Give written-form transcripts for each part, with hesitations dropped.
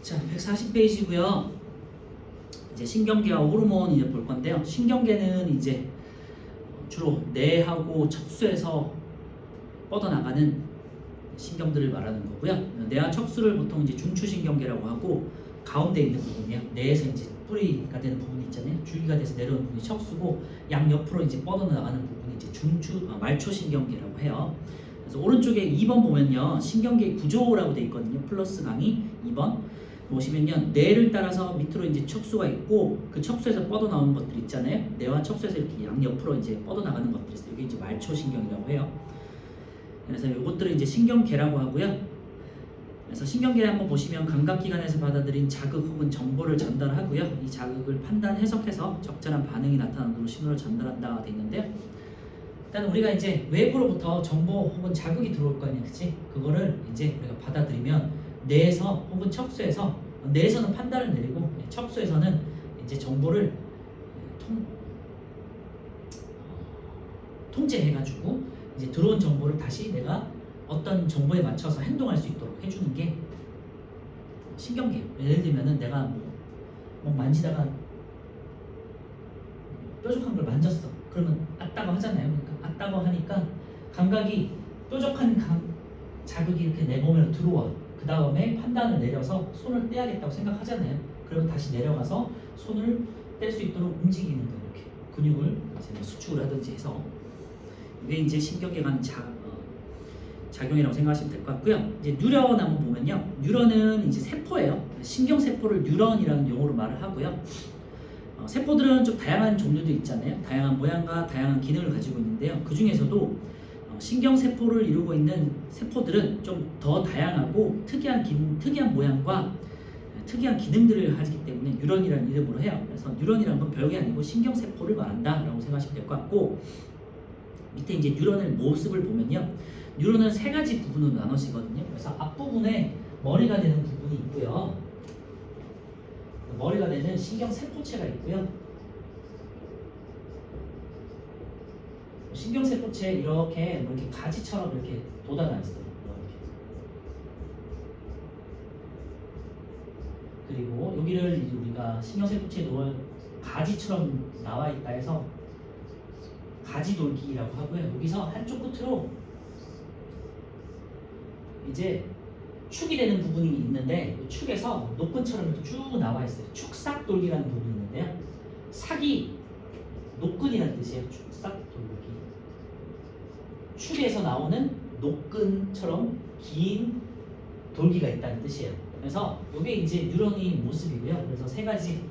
자, 140페이지고요. 이제 신경계와 호르몬 이제 볼 건데요. 신경계는 이제 주로 뇌하고 척수에서 뻗어나가는 신경들을 말하는 거고요. 뇌와 척수를 보통 이제 중추신경계라고 하고, 가운데 있는 부분이요. 뇌에서 이제 뿌리가 되는 부분이 있잖아요. 줄기가 돼서 내려오는 부분이 척수고, 양 옆으로 이제 뻗어나가는 부분이 이제 말초신경계라고 해요. 그래서 오른쪽에 2번 보면요, 신경계 구조라고 돼 있거든요. 플러스 강의 2번 보시면요, 뇌를 따라서 밑으로 이제 척수가 있고, 그 척수에서 뻗어나오는 것들 있잖아요. 뇌와 척수에서 이렇게 양 옆으로 이제 뻗어나가는 것들이 있어요. 이게 이제 말초신경이라고 해요. 그래서 이것들을 이제 신경계라고 하고요. 그래서 신경계를 한번 보시면 감각기관에서 받아들인 자극 혹은 정보를 전달하고요. 이 자극을 판단, 해석해서 적절한 반응이 나타나도록 신호를 전달한다가 돼 있는데요. 일단 우리가 이제 외부로부터 정보 혹은 자극이 들어올 거 아니야, 그치? 그거를 이제 우리가 받아들이면 뇌에서 혹은 척수에서, 뇌에서는 판단을 내리고 척수에서는 이제 정보를 통제해가지고 이제 들어온 정보를 다시 내가 어떤 정보에 맞춰서 행동할 수 있도록 해주는 게 신경계예요. 예를 들면은 내가 뭐 만지다가 뾰족한 걸 만졌어. 그러면 아따고 하잖아요. 그러니까 아따고 하니까 감각이 뾰족한 자극이 이렇게 내 몸으로 들어와. 그 다음에 판단을 내려서 손을 떼야겠다고 생각하잖아요. 그러면 다시 내려가서 손을 뗄 수 있도록 움직이는 거예요. 이렇게 근육을 이제 뭐 수축을 하든지 해서, 이게 이제 신경계에 관한 작용이라고 생각하시면 될 것 같고요. 이제 뉴런 한번 보면요, 뉴런은 이제 세포예요. 신경세포를 뉴런이라는 용어로 말을 하고요. 세포들은 좀 다양한 종류도 있잖아요. 다양한 모양과 다양한 기능을 가지고 있는데요. 그 중에서도 신경세포를 이루고 있는 세포들은 좀 더 다양하고 특이한 모양과 특이한 기능들을 가지기 때문에 뉴런이라는 이름으로 해요. 그래서 뉴런이라는 건 별게 아니고 신경세포를 말한다라고 생각하시면 될 것 같고, 밑에 이제 뉴런의 모습을 보면요, 뉴런은 세 가지 부분으로 나눠지거든요. 그래서 앞부분에 머리가 되는 부분이 있고요. 머리가 되는 신경세포체가 있고요. 신경세포체 이렇게 뭐 이렇게 가지처럼 이렇게 돋아나 있어요. 이렇게. 그리고 여기를 이제 우리가 신경세포체에 놓은 가지처럼 나와 있다 해서 가지돌기라고 하고요. 여기서 한쪽 끝으로 이제 축이 되는 부분이 있는데, 그 축에서 노끈처럼 이렇게 쭉 나와 있어요. 축삭돌기라는 부분이 있는데요. 삭이 노끈이라는 뜻이에요. 축삭돌기. 축에서 나오는 노끈처럼 긴 돌기가 있다는 뜻이에요. 그래서 이게 이제 뉴런의 모습이고요. 그래서 세 가지,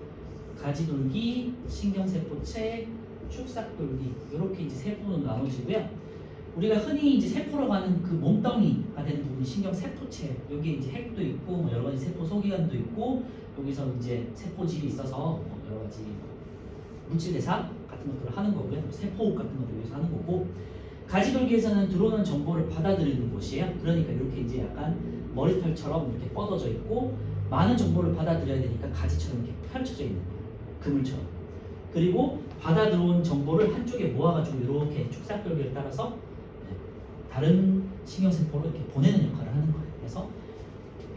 가지돌기, 신경세포체, 축삭돌기, 이렇게 이제 세 부분으로 나눠지고요. 우리가 흔히 이제 세포라고 하는 그 몸덩이가 되는 부분이 신경세포체. 여기 이제 핵도 있고 뭐 여러 가지 세포 소기관도 있고, 여기서 이제 세포질이 있어서 뭐 여러 가지 물질 대사 같은 것들을 하는 거고요. 세포 같은 것들을 위해서 하는 거고, 가지돌기에서는 들어오는 정보를 받아들이는 곳이에요. 그러니까 이렇게 이제 약간 머리털처럼 이렇게 뻗어져 있고, 많은 정보를 받아들여야 되니까 가지처럼 이렇게 펼쳐져 있는 거예요. 그물처럼. 그리고 받아 들어온 정보를 한쪽에 모아가지고 이렇게 축삭돌기를 따라서 다른 신경세포로 이렇게 보내는 역할을 하는 거예요. 그래서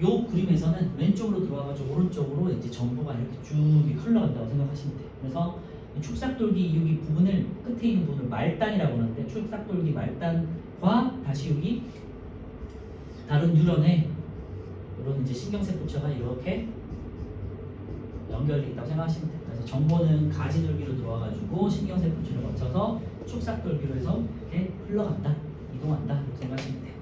이 그림에서는 왼쪽으로 들어와가지고 오른쪽으로 이제 정보가 이렇게 쭉 흘러간다고 생각하시면 돼요. 그래서 축삭돌기 여기 부분을, 끝에 있는 부분을 말단이라고 하는데, 축삭돌기 말단과 다시 여기 다른 뉴런의 이런 이제 신경세포체가 이렇게 연결되어 있다고 생각하시면 돼요. 그래서 정보는 가지돌기로 들어와가지고 신경세포체를 거쳐서 축삭돌기로 해서 이렇게 흘러간다, 이동한다, 이렇게 생각하시면 돼요.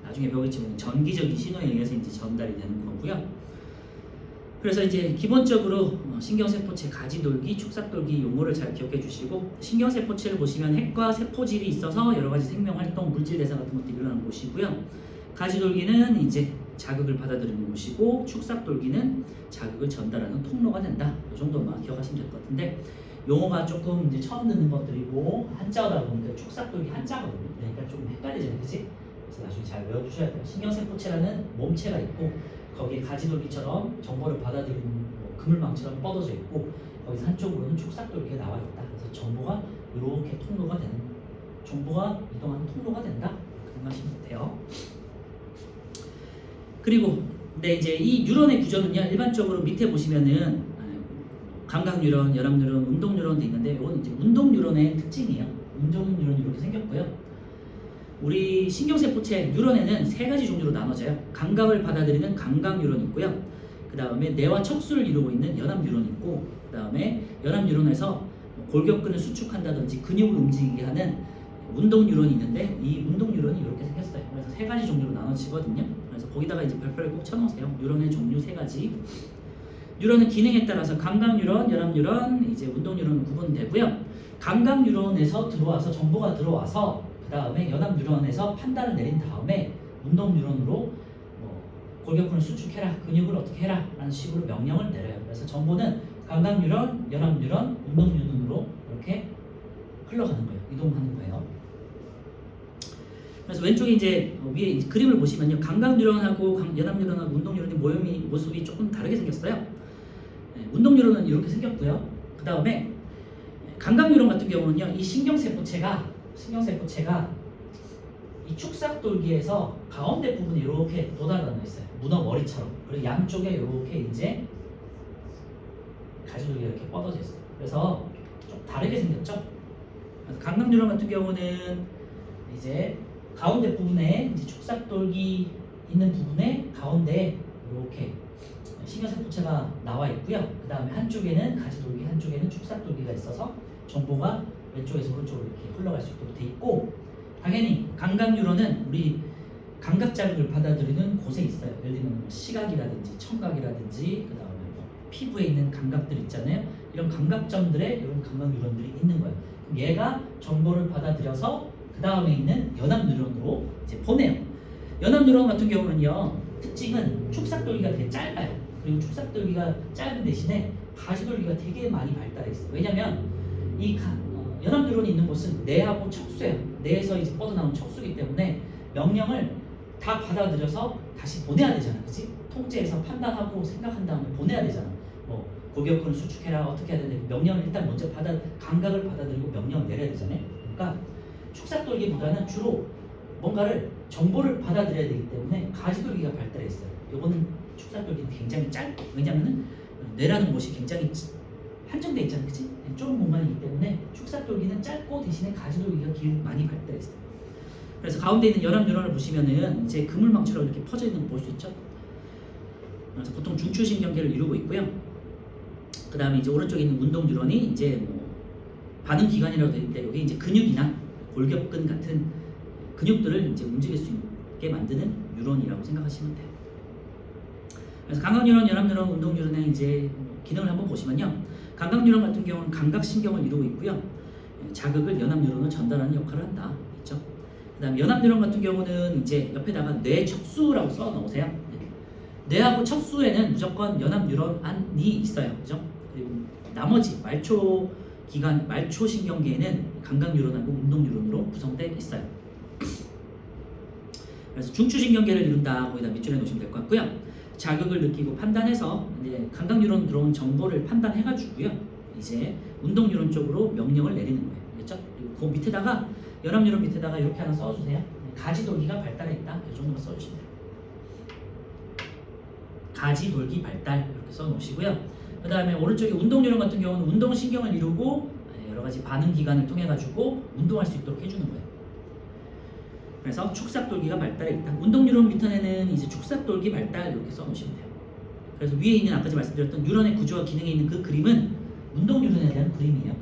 나중에 배우겠지만 전기적인 신호에 의해서 이제 전달이 되는 거고요. 그래서 이제 기본적으로 신경세포체 가지돌기, 축삭돌기 용어를 잘 기억해 주시고, 신경세포체를 보시면 핵과 세포질이 있어서 여러 가지 생명활동, 물질 대사 같은 것들이 일어나는 곳이고요. 가지돌기는 이제 자극을 받아들이는 곳이고, 축삭돌기는 자극을 전달하는 통로가 된다. 이 정도만 기억하시면 될 것 같은데, 용어가 조금 이제 처음 듣는 것들이고 한자어다 보니까 축삭돌기 한자거든요. 그러니까 조금 헷갈리잖아요, 그렇지? 그래서 나중에 잘 외워주셔야 돼요. 신경세포체라는 몸체가 있고, 거기에 가지돌기처럼 정보를 받아들이는 그물망처럼 뻗어져 있고, 거기서 한쪽으로는 축삭돌기가 나와 있다. 그래서 정보가 이렇게 통로가 되는 정보가 이동하는 통로가 된다. 그렇게 생각하시면 돼요. 그리고 근데 이제 이 뉴런의 구조는요, 일반적으로 밑에 보시면은 감각 뉴런, 연합 뉴런, 운동 뉴런도 있는데 이건 이제 운동 뉴런의 특징이에요. 운동 뉴런이 이렇게 생겼고요. 우리 신경세포체 뉴런에는 세 가지 종류로 나눠져요. 감각을 받아들이는 감각 뉴런이 있고요. 그 다음에 뇌와 척수를 이루고 있는 연합 뉴런이 있고, 그 다음에 연합 뉴런에서 골격근을 수축한다든지 근육을 움직이게 하는 운동 뉴런이 있는데, 이 운동 뉴런이 이렇게 생겼어요. 그래서 세 가지 종류로 나눠지거든요. 그래서 거기다가 이제 별표를 꼭 쳐놓으세요. 뉴런의 종류 세 가지. 뉴런은 기능에 따라서 감각 뉴런, 연합 뉴런, 이제 운동 뉴런은 구분되고요. 감각 뉴런에서 들어와서 정보가 들어와서 그 다음에 연합 뉴런에서 판단을 내린 다음에 운동 뉴런으로 골격근을 수축해라, 근육을 어떻게 해라 라는 식으로 명령을 내려요. 그래서 정보는 감각 뉴런, 연합 뉴런, 운동 뉴런으로 이렇게 흘러가는 거예요. 이동하는 거예요. 그래서 왼쪽에 이제 위에 이제 그림을 보시면요, 감각 뉴런하고 연합 뉴런하고 운동 뉴런의 모습이 조금 다르게 생겼어요. 운동 뉴런은 이렇게 생겼고요. 그 다음에 감각 뉴런 같은 경우는요, 이 신경세포체가 이 축삭돌기에서 가운데 부분이 이렇게 도달하고 있어요. 문어 머리처럼. 그리고 양쪽에 이렇게 이제 가지돌기가 이렇게 뻗어져 있어요. 그래서 좀 다르게 생겼죠. 감각 뉴런 같은 경우는 이제 가운데 부분에 이제 축삭돌기 있는 부분에 가운데 이렇게 신경세포체가 나와 있고요. 그 다음에 한쪽에는 가지돌기, 한쪽에는 축삭돌기가 있어서 정보가 왼쪽에서 오른쪽으로 이렇게 흘러갈 수 있도록 돼 있고, 당연히 감각 뉴런은 우리 감각 자극을 받아들이는 곳에 있어요. 예를 들면 시각이라든지 청각이라든지 그 다음에 피부에 있는 감각들 있잖아요. 이런 감각점들에 이런 감각 뉴런들이 있는 거예요. 그럼 얘가 정보를 받아들여서 그 다음에 있는 연합 뉴런으로 이제 보내요. 연합 뉴런 같은 경우는요, 특징은 축삭돌기가 되게 짧아요. 그리고 축삭돌기가 짧은 대신에 가지돌기가 되게 많이 발달해 있어요. 왜냐면 이 연합 뉴런이 있는 곳은 뇌하고 척수예요. 뇌에서 이제 뻗어나온 척수이기 때문에 명령을 다 받아들여서 다시 보내야 되잖아, 그치? 통제해서 판단하고 생각한 다음에 보내야 되잖아. 뭐 골격근을 수축해라, 어떻게 해야 되는데 명령을 일단 먼저 감각을 받아들이고 명령을 내려야 되잖아요. 그러니까 축삭돌기보다는 주로 뭔가를 정보를 받아들여야 되기 때문에 가지돌기가 발달해 있어요. 요거는 축삭돌기는 굉장히 짧고, 왜냐면은 뇌라는 곳이 굉장히 한정돼 있잖아요, 그치? 좁은 공간이기 때문에 축삭돌기는 짧고 대신에 가지돌기가 많이 발달해 있어요. 그래서 가운데 있는 연합 뉴런을 보시면은 이제 그물망처럼 이렇게 퍼져 있는 거 볼 수 있죠? 그래서 보통 중추신경계를 이루고 있고요. 그 다음에 이제 오른쪽에 있는 운동 뉴런이 이제 뭐 반응 기관이라고 되어 있는데, 여기 이제 근육이나 골격근 같은 근육들을 이제 움직일 수 있게 만드는 뉴런이라고 생각하시면 돼요. 그래서 감각 뉴런, 연합 뉴런, 운동 뉴런의 이제 기능을 한번 보시면요, 감각 뉴런 같은 경우는 감각 신경을 이루고 있고요. 자극을 연합 뉴런으로 전달하는 역할을 한다. 있죠? 그다음 연합 뉴런 같은 경우는 이제 옆에다가 뇌 척수라고 써 놓으세요. 뇌하고 척수에는 무조건 연합 뉴런이 있어요. 그죠? 그리고 나머지 말초 기관, 말초 신경계에는 감각 뉴런하고 운동 뉴런으로 구성되어 있어요. 그래서 중추 신경계를 이룬다. 거기다 밑줄에 놓으시면 될 것 같고요. 자극을 느끼고 판단해서 이제 감각 뉴런 들어온 정보를 판단해가지고요, 이제 운동 뉴런 쪽으로 명령을 내리는 거예요. 그렇죠? 그리고 그 밑에다가 연합 뉴런 밑에다가 이렇게 하나 써주세요. 가지돌기가 발달해 있다. 이 정도만 써주시면 돼요. 가지돌기 발달 이렇게 써놓으시고요. 그 다음에 오른쪽에 운동 뉴런 같은 경우는 운동 신경을 이루고 여러 가지 반응 기관을 통해 가지고 운동할 수 있도록 해주는 거예요. 그래서 축삭돌기가 발달해 있다. 운동 뉴런 밑에는 이제 축삭돌기 발달 이렇게 써놓으시면 돼요. 그래서 위에 있는 아까 말씀드렸던 뉴런의 구조와 기능에 있는 그 그림은 운동 뉴런에 대한 그림이에요.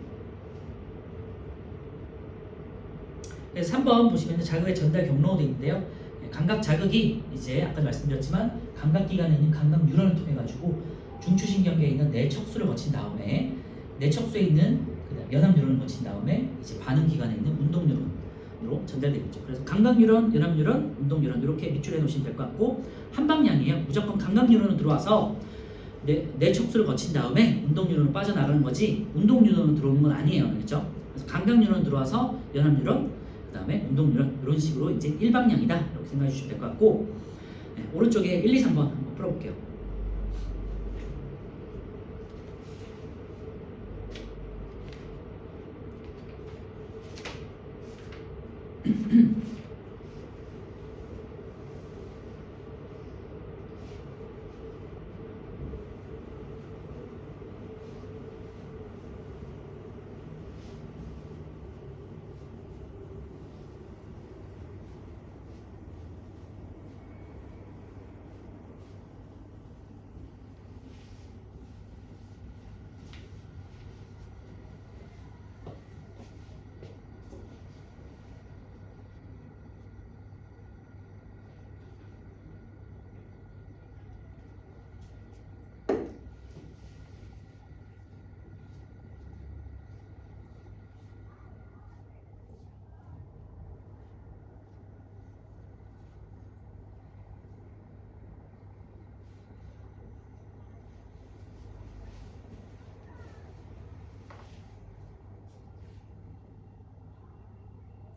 그래서 3번 보시면 자극의 전달 경로가 되어 있는데요. 감각 자극이 이제 아까 말씀드렸지만 감각기관에 있는 감각 뉴런을 통해 가지고 중추신경계에 있는 뇌 척수를 거친 다음에 뇌 척수에 있는 연합 뉴런을 거친 다음에 이제 반응 기관에 있는 운동 뉴런으로 전달되겠죠. 그래서 감각 뉴런, 연합 뉴런, 운동 뉴런 이렇게 밑줄에 놓으시면 될 것 같고, 한 방향이에요. 무조건 감각 뉴런으로 들어와서 뇌 척수를 거친 다음에 운동 뉴런으로 빠져나가는 거지 운동 뉴런으로 들어오는 건 아니에요. 그렇죠? 그래서 감각 뉴런 들어와서 연합 뉴런, 그 다음에 운동 뉴런 이런 식으로 이제 일방향이다 이렇게 생각해 주시면 될 것 같고, 네, 오른쪽에 1, 2, 3번 한번 풀어볼게요.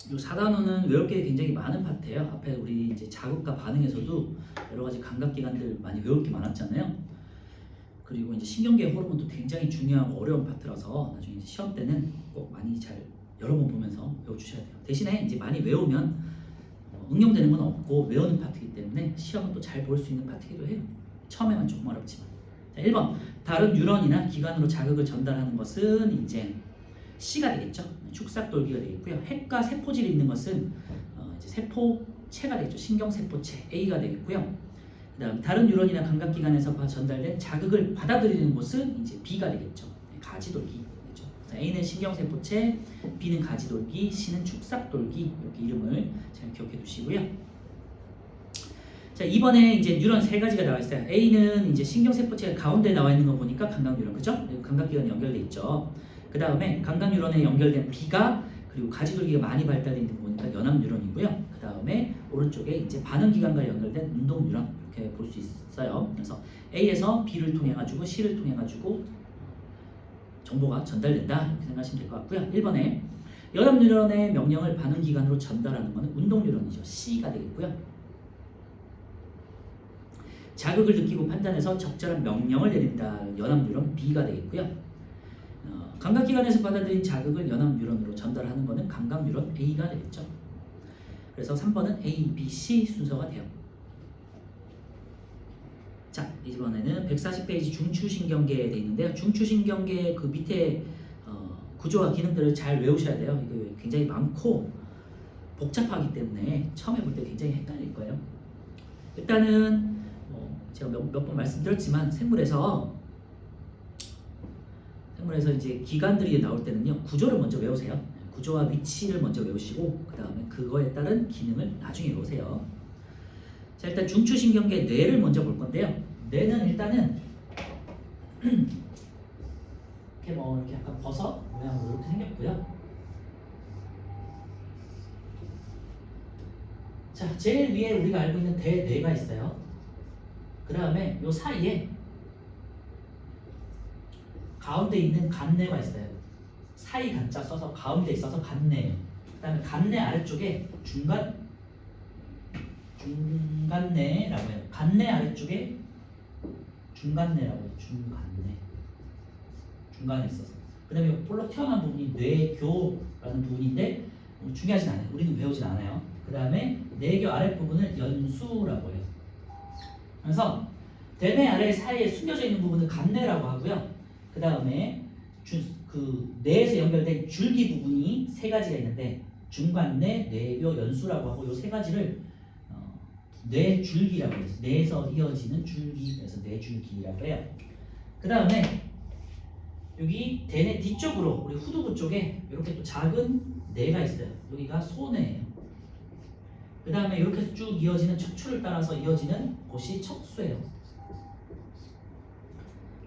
이 4단원은 외울 게 굉장히 많은 파트예요. 앞에 우리 이제 자극과 반응에서도 여러 가지 감각기관들 많이 외울 게 많았잖아요. 그리고 이제 신경계 호르몬도 굉장히 중요하고 어려운 파트라서 나중에 이제 시험 때는 꼭 많이 잘 여러 번 보면서 외워주셔야 돼요. 대신에 이제 많이 외우면 응용되는 건 없고 외우는 파트이기 때문에 시험은 또 잘 볼 수 있는 파트이기도 해요. 처음에만 조금 어렵지만. 자, 1번 다른 뉴런이나 기관으로 자극을 전달하는 것은 이제 C가 되겠죠. 축삭돌기가 되겠고요. 핵과 세포질이 있는 것은 이제 세포체가 되겠죠. 신경세포체 A가 되겠고요. 그다음 다른 뉴런이나 감각기관에서 전달된 자극을 받아들이는 곳은 이제 B가 되겠죠. 가지돌기 되겠죠. A는 신경세포체, B는 가지돌기, C는 축삭돌기 이렇게 이름을 잘 기억해 두시고요. 자, 이번에 이제 뉴런 세 가지가 나와 있어요. A는 이제 신경세포체가 가운데 나와 있는 거 보니까 감각뉴런, 그죠? 감각기관이 연결돼 있죠. 그 다음에 감각뉴런에 연결된 B가 그리고 가지돌기가 많이 발달되어 있는 거 보니까 연합뉴런이고요. 그 다음에 오른쪽에 이제 반응기관과 연결된 운동뉴런 이렇게 볼 수 있어요. 그래서 A에서 B를 통해 가지고 C를 통해 가지고 정보가 전달된다 이렇게 생각하시면 될 것 같고요. 1번에 연합뉴런의 명령을 반응기관으로 전달하는 것은 운동뉴런이죠. C가 되겠고요. 자극을 느끼고 판단해서 적절한 명령을 내린다. 연합뉴런 B가 되겠고요. 감각기관에서 받아들인 자극을 연합뉴런으로 전달하는 것은 감각뉴런 A가 되겠죠. 그래서 3번은 A, B, C 순서가 돼요. 자, 이번에는 140페이지 중추신경계에 되어 있는데요. 중추신경계 그 밑에 구조와 기능들을 잘 외우셔야 돼요. 이거 굉장히 많고 복잡하기 때문에 처음에 볼 때 굉장히 헷갈릴 거예요. 일단은 제가 몇 번 말씀드렸지만 생물에서 이제 기관들이 나올 때는요, 구조를 먼저 외우세요. 구조와 위치를 먼저 외우시고 그 다음에 그거에 따른 기능을 나중에 외우세요. 자, 일단 중추신경계 뇌를 먼저 볼 건데요. 뇌는 일단은 이렇게 약간 버섯 모양으로 이렇게 생겼고요. 자, 제일 위에 우리가 알고 있는 대뇌가 있어요. 그 다음에 요 사이에 가운데 있는 간뇌가 있어요. 사이 간자 써서 가운데 있어서 간뇌예요. 그 다음에 간뇌 아래쪽에 중간뇌라고 해요. 간뇌 아래쪽에 중간뇌라고 해요. 중간에 있어서. 그 다음에 볼록 튀어나온 부분이 뇌교라는 부분인데 중요하진 않아요. 우리는 배우진 않아요. 그 다음에 뇌교 아랫부분을 연수라고 해요. 그래서 대뇌 아래 사이에 숨겨져 있는 부분을 간뇌라고 하고요. 그 다음에 그 뇌에서 연결된 줄기 부분이 세 가지가 있는데 중간뇌, 뇌교, 연수라고 하고 이 세 가지를 뇌줄기라고 해요. 뇌에서 이어지는 줄기, 그래서 뇌줄기라고 해요. 그 다음에 여기 대뇌 뒤쪽으로 우리 후두부 쪽에 이렇게 또 작은 뇌가 있어요. 여기가 소뇌예요. 그 다음에 이렇게 쭉 이어지는 척추를 따라서 이어지는 곳이 척수예요.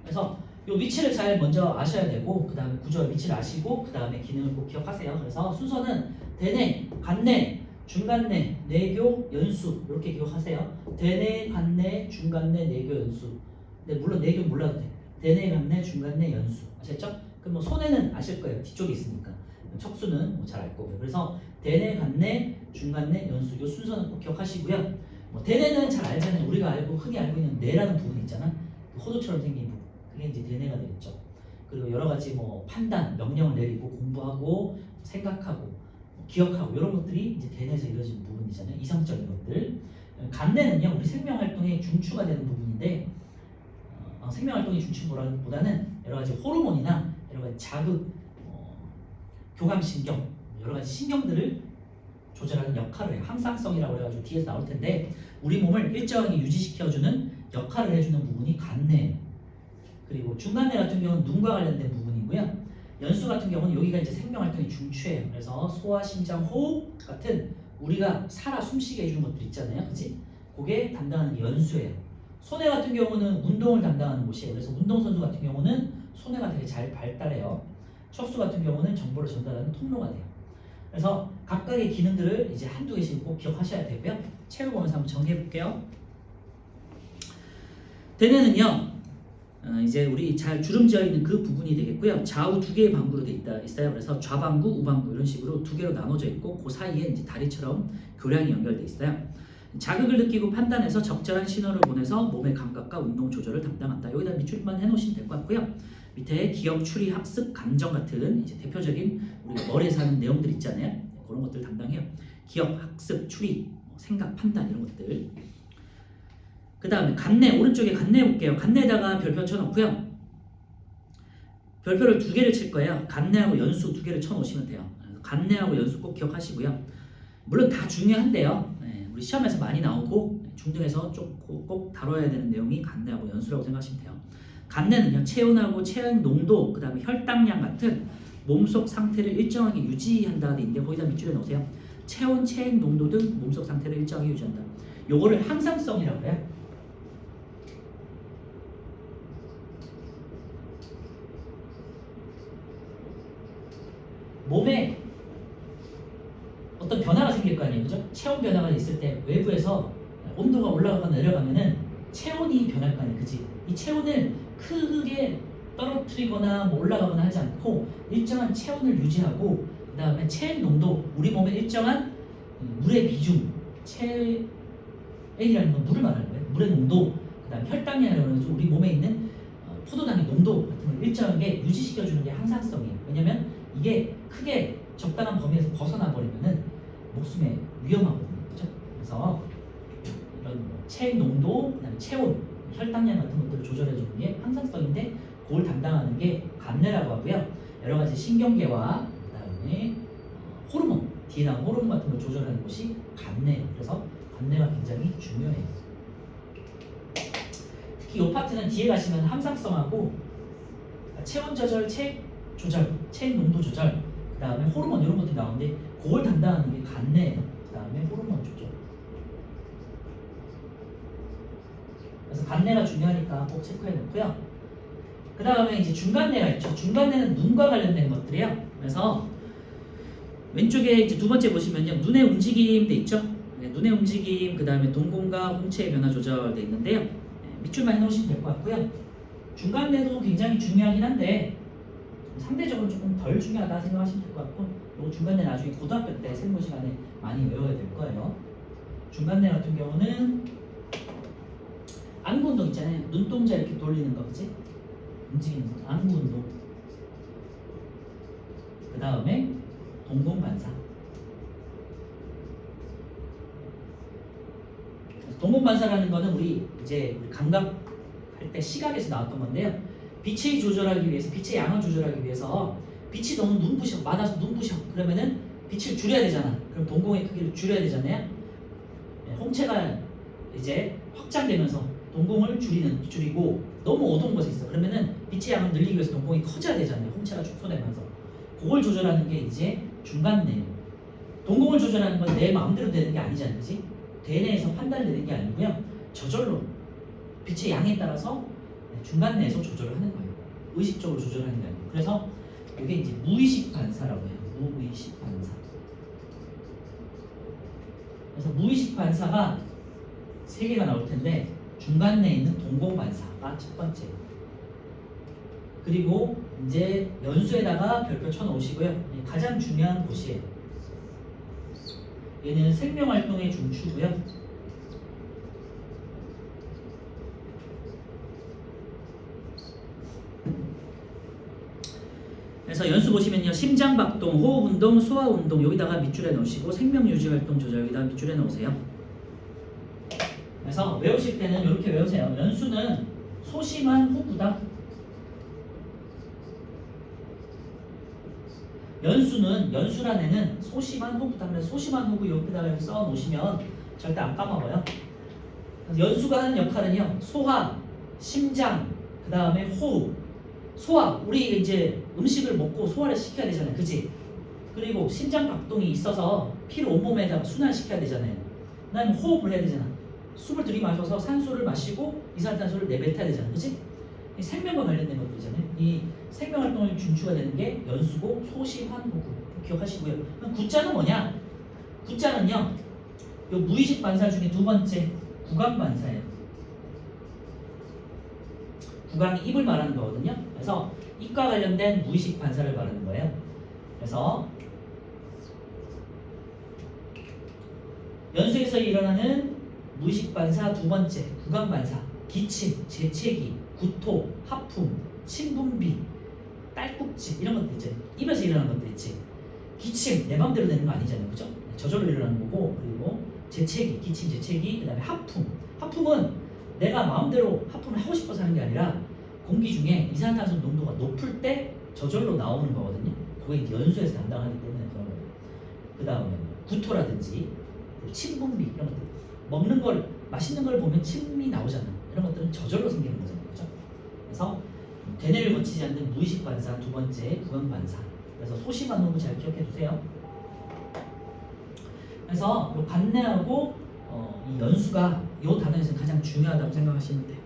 그래서 이 위치를 잘 먼저 아셔야 되고 그 다음에 구조와 위치를 아시고 그 다음에 기능을 꼭 기억하세요. 그래서 순서는 대뇌, 간뇌, 중간뇌, 뇌교, 연수 이렇게 기억하세요. 대뇌, 간뇌, 중간뇌, 뇌교, 연수. 근데 물론 뇌교 몰라도 돼. 대뇌, 간뇌, 중간뇌, 연수. 아셨죠? 그럼 뭐 소뇌는 아실 거예요. 뒤쪽에 있으니까. 척수는 뭐 잘 알 거고요. 그래서 대뇌, 간뇌, 중간뇌, 연수 이 순서는 꼭 기억하시고요. 뭐 대뇌는 잘 알잖아요. 우리가 흔히 알고 있는 뇌라는 부분 있잖아. 그 호두처럼 생긴 부분. 그게 이제 대뇌가 되겠죠. 그리고 여러 가지 뭐 판단, 명령을 내리고 공부하고 생각하고 기억하고 이런 것들이 이제 대뇌에서 이루어지는 부분이잖아요. 이성적인 것들. 간뇌는요, 우리 생명활동의 중추가 되는 부분인데 생명활동의 중추보다는 여러 가지 호르몬이나 여러 가지 자극, 교감신경, 여러 가지 신경들을 조절하는 역할을 해요. 항상성이라고 해가지고 뒤에서 나올 텐데 우리 몸을 일정하게 유지시켜주는 역할을 해주는 부분이 간뇌예요. 그리고 중간뇌 같은 경우는 눈과 관련된 부분이고요. 연수 같은 경우는 여기가 이제 생명활동의 중추예요. 그래서 소화, 심장, 호흡 같은 우리가 살아 숨쉬게 해주는 것들 있잖아요. 그치? 그게 담당하는 게 연수예요. 소뇌 같은 경우는 운동을 담당하는 곳이에요. 그래서 운동선수 같은 경우는 소뇌가 되게 잘 발달해요. 척수 같은 경우는 정보를 전달하는 통로가 돼요. 그래서 각각의 기능들을 이제 한두 개씩 꼭 기억하셔야 되고요. 책을 보면서 한번 정리해 볼게요. 대뇌는요, 이제 우리 잘 주름지어 있는 그 부분이 되겠고요. 좌우 두 개의 방구로 있어요. 그래서 좌방구, 우방구 이런 식으로 두 개로 나눠져 있고 그 사이에 이제 다리처럼 교량이 연결돼 있어요. 자극을 느끼고 판단해서 적절한 신호를 보내서 몸의 감각과 운동 조절을 담당한다. 여기다 밑줄만 해놓으시면 될 것 같고요. 밑에 기억, 추리, 학습, 감정 같은 이제 대표적인 우리 머리에서 하는 내용들 있잖아요. 그런 것들 담당해요. 기억, 학습, 추리, 생각, 판단 이런 것들. 그 다음에 간내, 오른쪽에 간내 볼게요. 간내에다가 별표 쳐놓고요. 별표를 두 개를 칠 거예요. 간내하고 연수 두 개를 쳐놓으시면 돼요. 간내하고 연수 꼭 기억하시고요. 물론 다 중요한데요. 우리 시험에서 많이 나오고 중등에서 꼭 다뤄야 되는 내용이 간내하고 연수라고 생각하시면 돼요. 간내는요, 체온하고 체온 농도, 그 다음에 혈당량 같은 몸속 상태를 일정하게 유지한다 돼 있는데 거기다 밑줄에 넣으세요. 체온, 체액 농도 등 몸속 상태를 일정하게 유지한다. 요거를 항상성이라고 해요. 몸에 어떤 변화가 생길 거 아니에요, 그죠? 체온 변화가 있을 때 외부에서 온도가 올라가거나 내려가면은 체온이 변할 거 아니에요, 그지? 이 체온을 크게 떨어뜨리거나 뭐 올라가거나 하지 않고 일정한 체온을 유지하고 그 다음에 체액 농도, 우리 몸의 일정한 물의 비중, 체액이라는 건 물을 말하는 거예요. 물의 농도, 그 다음에 혈당량이라는 건 우리 몸에 있는 포도당의 농도 같은 걸 일정하게 유지시켜주는 게 항상성이에요. 왜냐면 이게 크게 적당한 범위에서 벗어나 버리면은 목숨에 위험하거든요. 그렇죠? 그래서 이런 체액 농도, 그다음에 체온, 혈당량 같은 것들을 조절해 주는 게 항상성인데 그걸 담당하는 게 간내라고 하고요. 여러 가지 신경계와 그다음에 호르몬, 뒤에 나온 호르몬 같은 걸 조절하는 것이 간내. 그래서 간내가 굉장히 중요해요. 특히 이 파트는 뒤에 가시면 항상성하고 체온 조절, 체액 조절, 체액 농도 조절, 그 다음에 호르몬 이런 것들이 나오는데 그걸 담당하는 게 간내예요. 그 다음에 호르몬 조절. 그래서 간내가 중요하니까 꼭 체크해 놓고요. 그 다음에 이제 중간내가 있죠. 중간내는 눈과 관련된 것들이에요. 그래서 왼쪽에 이제 두 번째 보시면요, 눈의 움직임 돼 있죠. 눈의 움직임, 그 다음에 동공과 홍채의 변화 조절돼 있는데요. 밑줄만 해놓으시면 될 것 같고요. 중간내도 굉장히 중요하긴 한데 상대적으로 조금 덜 중요하다 생각하시면 될 것 같고, 요 중간내 나중에 고등학교 때 생물 시간에 많이 외워야 될 거예요. 중간내 같은 경우는 안구 운동 있잖아요. 눈동자 이렇게 돌리는 거, 그치? 움직이는 거, 안구 운동. 그 다음에 동공 반사. 동공 반사라는 거는 우리 이제 감각 할 때 시각에서 나왔던 건데요. 빛을 조절하기 위해서, 빛의 양을 조절하기 위해서 빛이 너무 눈부셔, 많아서 눈부셔. 그러면은 빛을 줄여야 되잖아. 그럼 동공의 크기를 줄여야 되잖아요. 홍채가 이제 확장되면서 동공을 줄이고 너무 어두운 곳에 있어. 그러면은 빛의 양을 늘리기 위해서 동공이 커져야 되잖아요. 홍채가 축소되면서. 그걸 조절하는 게 이제 중간내. 동공을 조절하는 건 내 마음대로 되는 게 아니잖아요, 그지? 대뇌에서 판단을 내는 게 아니고요. 저절로 빛의 양에 따라서 중간내에서 조절을 하는 거예요. 의식적으로 조절하는 게 아니고. 그래서 이게 이제 무의식 반사라고 해요. 무의식 반사. 그래서 무의식 반사가 세 개가 나올 텐데 중간내에 있는 동공 반사가 첫 번째. 그리고 이제 연수에다가 별표 쳐놓으시고요. 가장 중요한 곳이에요. 얘는 생명활동의 중추고요. 그래서 연수 보시면요, 심장박동, 호흡운동, 소화운동 여기다가 밑줄에 넣으시고 생명유지활동 조절 여기다가 밑줄에 넣으세요. 그래서 외우실 때는 이렇게 외우세요. 연수는 소심한 호구다. 연수란 애는 소심한 호구다. 그래서 소심한 호구 옆에다가 이렇게 써 놓으시면 절대 안 까먹어요. 연수가 하는 역할은요, 소화, 심장, 그 다음에 호흡. 소화, 우리 이제 음식을 먹고 소화를 시켜야 되잖아요, 그지? 그리고 심장 박동이 있어서 피를 온몸에다가 순환시켜야 되잖아요. 그다음에 호흡을 해야 되잖아. 숨을 들이마셔서 산소를 마시고 이산화탄소를 내뱉어야 되잖아, 그지? 이 생명과 관련된 것들이잖아요. 이 생명활동을 중추가 되는 게 연수고 소심한 호구 기억하시고요. 그럼 구자는 뭐냐? 구자는요, 요 무의식 반사 중에 두 번째 구강 반사예요. 구강이 입을 말하는 거거든요. 그래서 입과 관련된 무의식 반사를 말하는 거예요. 그래서 연수에서 일어나는 무의식 반사 두 번째, 구강 반사, 기침, 재채기, 구토, 하품, 침분비, 딸꾹질 이런 것들 있죠. 입에서 일어나는 것들 있지. 기침 내 마음대로 되는 거 아니잖아요, 그죠? 저절로 일어나는 거고, 그리고 재채기, 기침, 재채기, 그다음에 하품. 하품은 내가 마음대로 하품을 하고 싶어서 하는 게 아니라 공기 중에 이산화탄소 농도가 높을 때 저절로 나오는 거거든요. 그게 이제 연수에서 담당하기 때문에 그런 거예요. 그 다음에 구토라든지 침분비 이런 것들, 먹는 걸 맛있는 걸 보면 침이 나오잖아. 이런 것들은 저절로 생기는 거잖아요, 그죠? 그래서 대뇌를 거치지 않는 무의식 반사 두 번째, 구강 반사. 그래서 소심한 호흡 잘 기억해 두세요. 그래서 이 반내하고 이 연수가 이 단어에서 가장 중요하다고 생각하시면 돼요.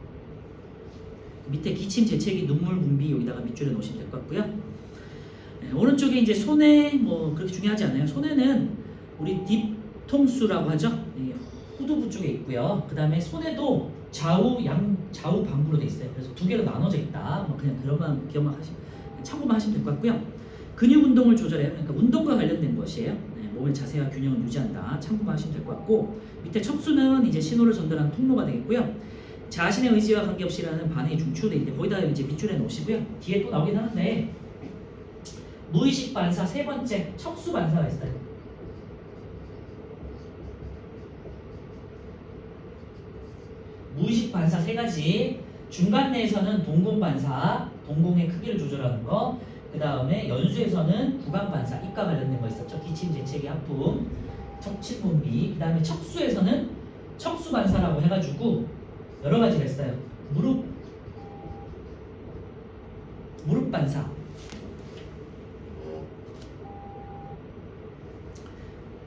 밑에 기침, 재채기, 눈물 분비 여기다가 밑줄에 놓으시면 될 것 같고요. 네, 오른쪽에 이제 손해 뭐 그렇게 중요하지 않아요. 손해는 우리 딥통수라고 하죠. 후두부 쪽에 있고요. 그 다음에 손해도 좌우 방구로 돼 있어요. 그래서 두 개로 나눠져 있다. 뭐 그냥 그런만 기억만 하시면, 참고만 하시면 될 것 같고요. 근육 운동을 조절해요. 그러니까 운동과 관련된 것이에요. 네, 몸의 자세와 균형을 유지한다. 참고만 하시면 될 것 같고, 밑에 척수는 이제 신호를 전달하는 통로가 되겠고요. 자신의 의지와 관계없이 일하는 반응이 중추돼 있는데 거기다 이제 밑줄에 놓으시고요. 뒤에 또 나오긴 하는데 무의식 반사 세 번째 척수 반사가 있어요. 무의식 반사 세 가지. 중간 내에서는 동공 반사, 동공의 크기를 조절하는 거. 그 다음에 연수에서는 구강 반사, 입과 관련된 거 있었죠. 기침, 재채기, 하품, 척침 분비. 그 다음에 척수에서는 척수 반사라고 해가지고 여러 가지가 있어요. 무릎 반사.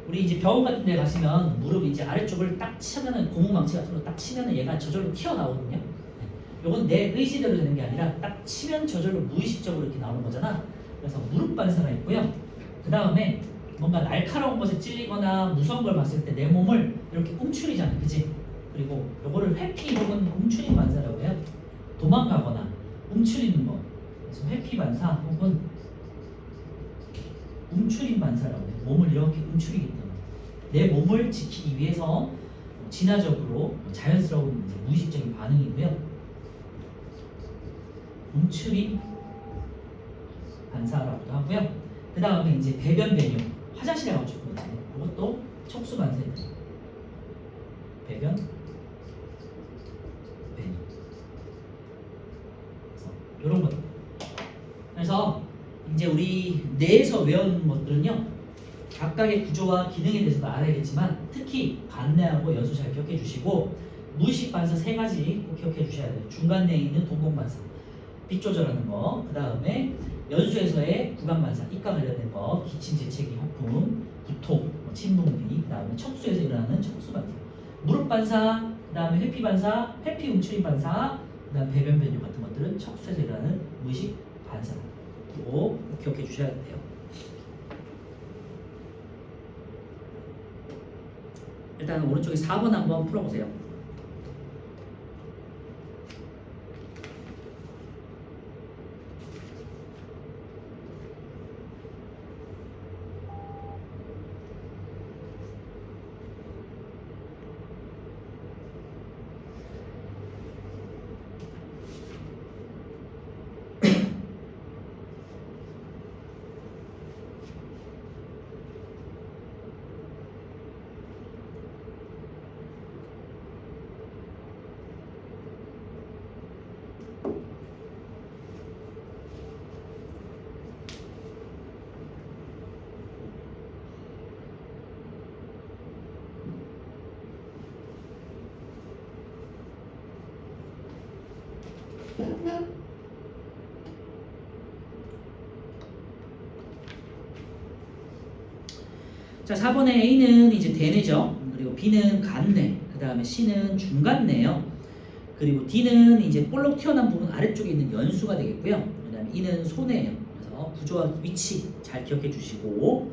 우리 이제 병원 같은 데 가시면 무릎 이제 아래쪽을 딱 치면은 고무망치 같은 거 딱 치면은 얘가 저절로 튀어나오거든요. 요건 내 의지대로 되는 게 아니라 딱 치면 저절로 무의식적으로 이렇게 나오는 거잖아. 그래서 무릎 반사가 있고요. 그 다음에 뭔가 날카로운 것에 찔리거나 무서운 걸 봤을 때 내 몸을 이렇게 움츠리잖아, 그지? 그리고 요거를 회피 혹은 움츠림 반사라고 해요. 도망가거나 움츠리는 거. 그래서 회피 반사 혹은 움츠림 반사라고 해요. 몸을 이렇게 움츠리기 때문에 내 몸을 지키기 위해서 진화적으로 자연스러운 무의식적인 반응이고요. 움츠림 반사라고도 하고요. 그 다음에 이제 배변 배뇨, 화장실에 가고 싶은 거죠. 이것도 척수 반사예요. 배변 배뇨. 이런 것들. 그래서 이제 우리 뇌에서 외운 것들은요, 각각의 구조와 기능에 대해서도 알아야겠지만 특히 반내하고 연수 잘 기억해 주시고, 무의식 반사 세 가지 꼭 기억해 주셔야 돼요. 중간 내에 있는 동공 반사, 빛 조절하는 거. 그 다음에 연수에서의 구강 반사, 입과 관련된 거, 기침, 재채기, 호흡, 구토, 침분비. 그 다음에 척수에서 일어나는 척수 반사, 무릎 반사, 그 다음에 회피 반사, 회피 움츠림 반사, 그 다음 배변 배뇨 같은 것들은 척수에서 일어나는 무의식 반사. 꼭 기억해 주셔야 돼요. 일단 오른쪽에 4번 한번 풀어보세요. 자, 4번의 A는 이제 대뇌죠. 그리고 B는 간뇌, 그 다음에 C는 중간뇌요. 그리고 D는 이제 볼록 튀어나온 부분 아래쪽에 있는 연수가 되겠고요. 그 다음에 E는 소뇌예요. 그래서 구조와 위치 잘 기억해 주시고,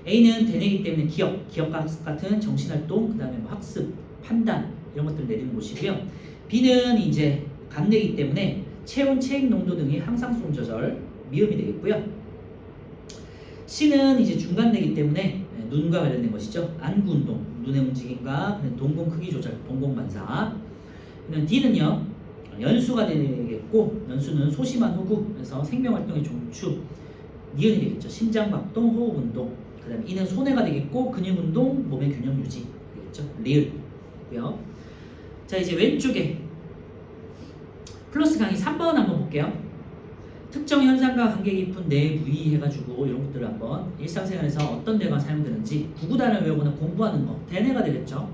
A는 대뇌이기 때문에 기억 같은 정신활동, 그 다음에 뭐 학습, 판단 이런 것들을 내리는 곳이고요. B는 이제 간뇌이기 때문에 체온, 체액 농도 등의 항상성 조절, 미음이 되겠고요. C는 이제 중간되기 때문에 눈과 관련된 것이죠. 안구 운동, 눈의 움직임과 동공 크기 조절, 동공 반사. D는요, 연수가 되겠고, 연수는 소심한 호구, 그래서 생명활동의 종축, 니은이 되겠죠. 심장박동, 호흡운동. 그 다음에 E는 손해가 되겠고, 근육운동, 몸의 균형 유지 되겠죠. 리을고요. 자, 이제 왼쪽에 플러스 강의 3번 한번 볼게요. 특정 현상과 관계 깊은 뇌 부위 해가지고 이런 것들을 한번 일상생활에서 어떤 뇌가 사용되는지 구구단을 외우거나 공부하는 거, 대뇌가 되겠죠.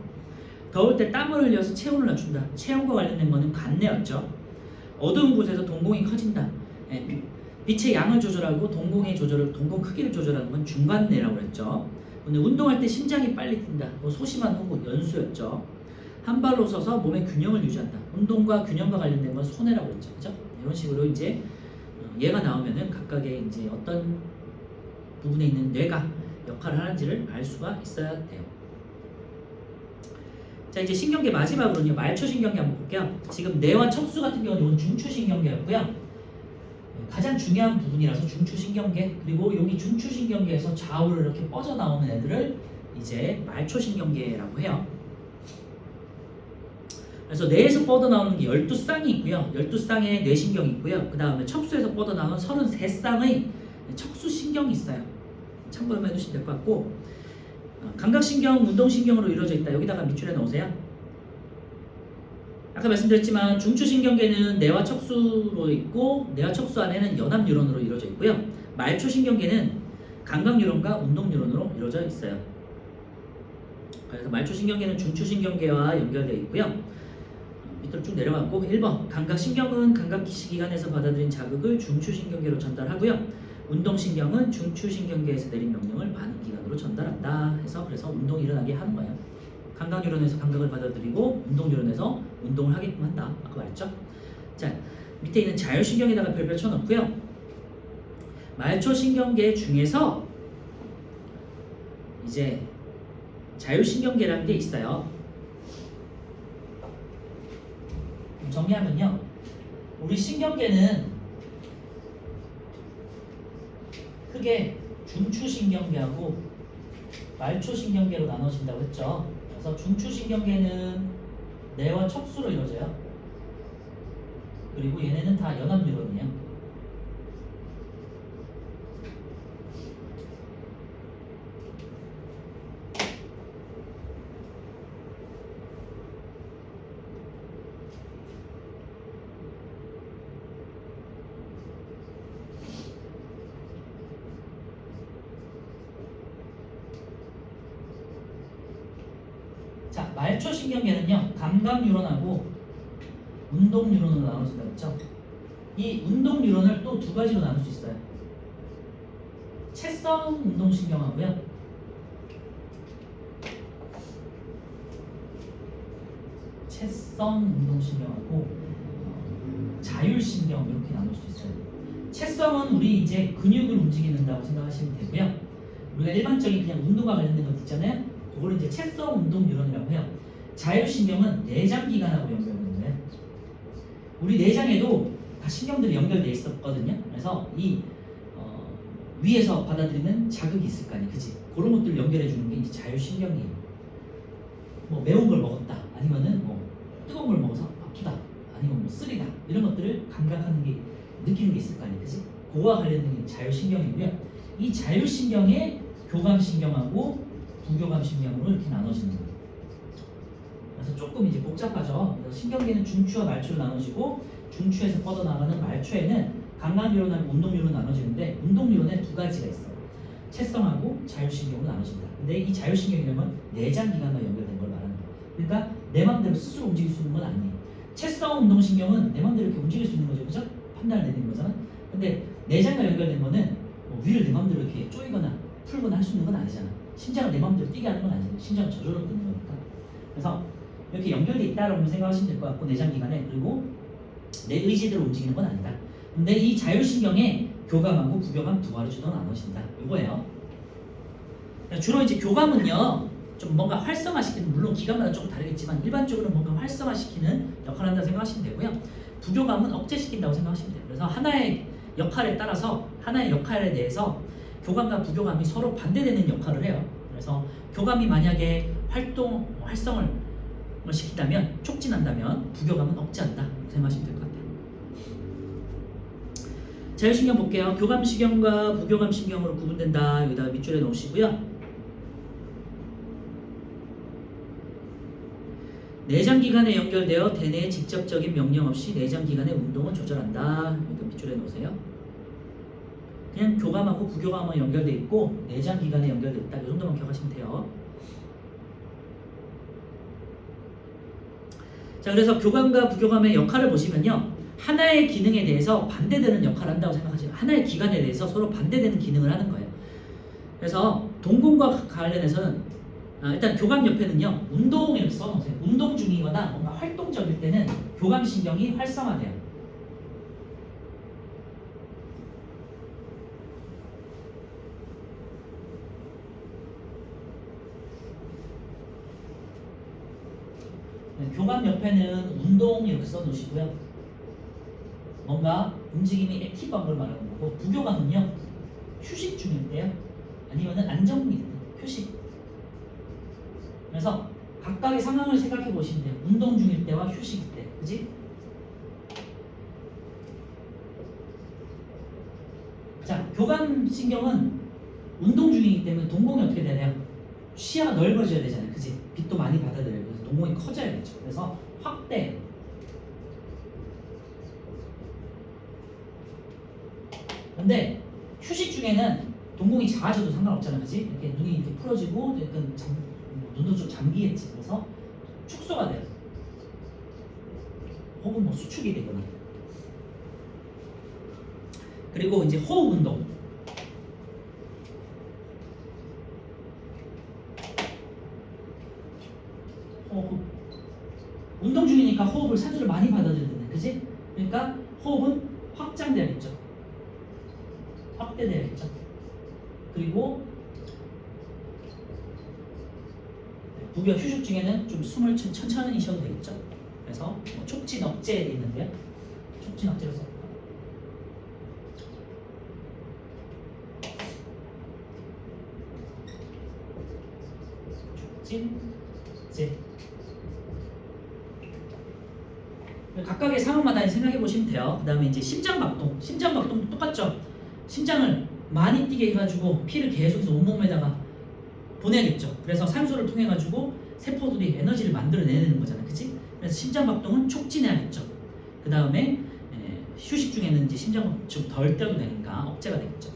더울 때 땀을 흘려서 체온을 낮춘다. 체온과 관련된 거는 간뇌였죠. 어두운 곳에서 동공이 커진다. 빛의 양을 조절하고 동공의 조절을, 동공 크기를 조절하는 건 중간뇌라고 그랬죠. 근데 운동할 때 심장이 빨리 뛴다. 소심한 호구, 연수였죠. 한 발로 서서 몸의 균형을 유지한다. 운동과 균형과 관련된 건 손해라고 그랬죠. 그죠? 이런 식으로 이제 얘가 나오면은 각각의 이제 어떤 부분에 있는 뇌가 역할을 하는지를 알 수가 있어야 돼요. 자, 이제 신경계 마지막으로는요, 말초신경계 한번 볼게요. 지금 뇌와 척수 같은 경우는 이건 중추신경계였고요. 가장 중요한 부분이라서 중추신경계, 그리고 여기 중추신경계에서 좌우로 이렇게 뻗어나오는 애들을 이제 말초신경계라고 해요. 그래서 뇌에서 뻗어나오는 게 12쌍이 있고요. 12쌍의 뇌신경이 있고요. 그 다음에 척수에서 뻗어나오는 33쌍의 척수신경이 있어요. 참고해 두시면 될 것 같고, 감각신경, 운동신경으로 이루어져 있다. 여기다가 밑줄에 넣으세요. 아까 말씀드렸지만 중추신경계는 뇌와 척수로 있고, 뇌와 척수 안에는 연합뉴런으로 이루어져 있고요. 말초신경계는 감각뉴런과 운동뉴런으로 이루어져 있어요. 그래서 말초신경계는 중추신경계와 연결되어 있고요. 밑으로 쭉 내려가고 1번 감각신경은 감각기관에서 받아들인 자극을 중추신경계로 전달하고요. 운동신경은 중추신경계에서 내린 명령을 반응기관으로 전달한다 해서 그래서 운동이 일어나게 하는 거예요. 감각뉴런에서 감각을 받아들이고 운동뉴런에서 운동을 하게끔 한다. 아까 말했죠? 자, 밑에 있는 자율신경에다가 별별 쳐놓고요. 말초신경계 중에서 이제 자율신경계라는 게 있어요. 정리하면요, 우리 신경계는 크게 중추신경계하고 말초신경계로 나눠진다고 했죠. 그래서 중추신경계는 뇌와 척수로 이루어져요. 그리고 얘네는 다 연합뉴런이에요. 자, 말초신경계는요, 감각뉴런하고 운동뉴런으로 나눠진다고 했죠. 이 운동뉴런을 또 두 가지로 나눌 수 있어요. 채성 운동신경하고요, 채성 운동신경하고 자율신경 이렇게 나눌 수 있어요. 채성은 우리 이제 근육을 움직이는다고 생각하시면 되고요. 우리가 일반적인 그냥 운동과 관련된 것 있잖아요. 그걸 이제 채성 운동 뉴런이라고 해요. 자율신경은 내장기관하고 연결되는 거예요. 우리 내장에도 다 신경들이 연결돼 있었거든요. 그래서 이 위에서 받아들이는 자극이 있을 거 아니에요, 그지? 그런 것들 연결해 주는 게 이제 자율신경이에요. 뭐 매운 걸 먹었다, 아니면은 뭐 뜨거운 걸 먹어서 아프다, 아니면 뭐 쓰리다, 이런 것들을 감각하는 게, 느끼는 게 있을 거 아니에요, 그지? 그거와 관련된 게 자율신경이고요. 이 자율신경의 교감신경하고 부교감신경으로 이렇게 나눠지는 거예요. 그래서 조금 이제 복잡하죠. 그래서 신경계는 중추와 말초로 나눠지고, 중추에서 뻗어나가는 말초에는 감각뉴런하고 운동뉴런으로 나눠지는데, 운동뉴런에 두 가지가 있어요. 채성하고 자율신경으로 나눠진다. 근데 이 자율신경이라는 건 내장기관과 연결된 걸 말하는 거예요. 그러니까 내 맘대로 스스로 움직일 수 있는 건 아니에요. 채성 운동신경은 내 맘대로 이렇게 움직일 수 있는 거죠, 그죠? 판단을 내리는 거잖아. 근데 내장과 연결된 거는 뭐 위를 내 맘대로 이렇게 쪼이거나 풀거나 할 수 있는 건 아니잖아. 심장을 내 맘대로 뛰게 하는 건 아니잖아. 심장은 저절로 뛰는 거니까. 그래서 이렇게 연결돼 있다라고 생각하시면 될 것 같고, 내장기관에, 그리고 내 의지대로 움직이는 건 아니다. 근데 이 자율신경에 교감하고 부교감 두 가지로 나눠진다. 이거예요. 주로 이제 교감은요, 좀 뭔가 활성화시키는, 물론 기관마다 조금 다르겠지만 일반적으로 뭔가 활성화시키는 역할을 한다고 생각하시면 되고요. 부교감은 억제시킨다고 생각하시면 돼요. 그래서 하나의 역할에 따라서 하나의 역할에 대해서 교감과 부교감이 서로 반대되는 역할을 해요. 그래서 교감이 만약에 활성을 시킨다면, 촉진한다면 부교감은 억제한다 생각하시면 될 것 같아요. 자율신경 볼게요. 교감신경과 부교감신경으로 구분된다. 여기다가 밑줄에 넣으시고요. 내장기관에 연결되어 대뇌에 직접적인 명령 없이 내장기관의 운동을 조절한다. 이렇게 밑줄에 넣으세요. 그냥 교감하고 부교감은 연결되어 있고 내장기관에 연결되어 있다. 이 정도만 기억하시면 돼요. 자, 그래서 교감과 부교감의 역할을 보시면요. 하나의 기능에 대해서 반대되는 역할을 한다고 생각하시면 하나의 기관에 대해서 서로 반대되는 기능을 하는 거예요. 그래서 동공과 관련해서는 일단 교감 옆에는요. 운동 이렇게 써놓으세요. 운동 중이거나 뭔가 활동적일 때는 교감신경이 활성화돼요. 교감 옆에는 운동 이렇게 써놓으시고요. 뭔가 움직임이 액티브한 걸 말하는 거고, 부교감은요 휴식 중일 때요, 아니면은 안정기 휴식. 그래서 각각의 상황을 생각해 보시면 돼요. 운동 중일 때와 휴식일 때, 그지? 자, 교감신경은 운동 중이기 때문에 동공이 어떻게 되나요? 시야가 넓어져야 되잖아요, 그지? 빛도 많이 받아들여요. 그래서 동공이 커져야겠죠. 그래서 확대. 근데 휴식 중에는 동공이 작아져도 상관없잖아, 그지? 이렇게 눈이 이렇게 풀어지고 약간 눈도 좀 잠기겠지. 그래서 축소가 돼요. 혹은 뭐 수축이 되거나. 그리고 이제 호흡 운동. 호흡. 운동 중이니까 호흡을 산소를 많이 받아들이네, 그지? 그러니까 호흡은 확장돼야겠죠. 확대돼야겠죠. 그리고 부교 휴식 중에는 좀 숨을 천천히 쉬어도 되겠죠. 그래서 뭐 촉진 억제에 있는데요. 촉진 억제로 써. 촉진 억제. 각각의 상황마다 생각해 보시면 돼요. 그 다음에 이제 심장박동. 심장박동도 똑같죠. 심장을 많이 뛰게 해가지고 피를 계속해서 온몸에다가 보내야겠죠. 그래서 산소를 통해 가지고 세포들이 에너지를 만들어내는 거잖아요, 그렇지? 그래서 심장박동은 촉진해야겠죠. 그 다음에 휴식 중에는 이제 심장은 좀 덜 뛰어도 되니까 억제가 되겠죠.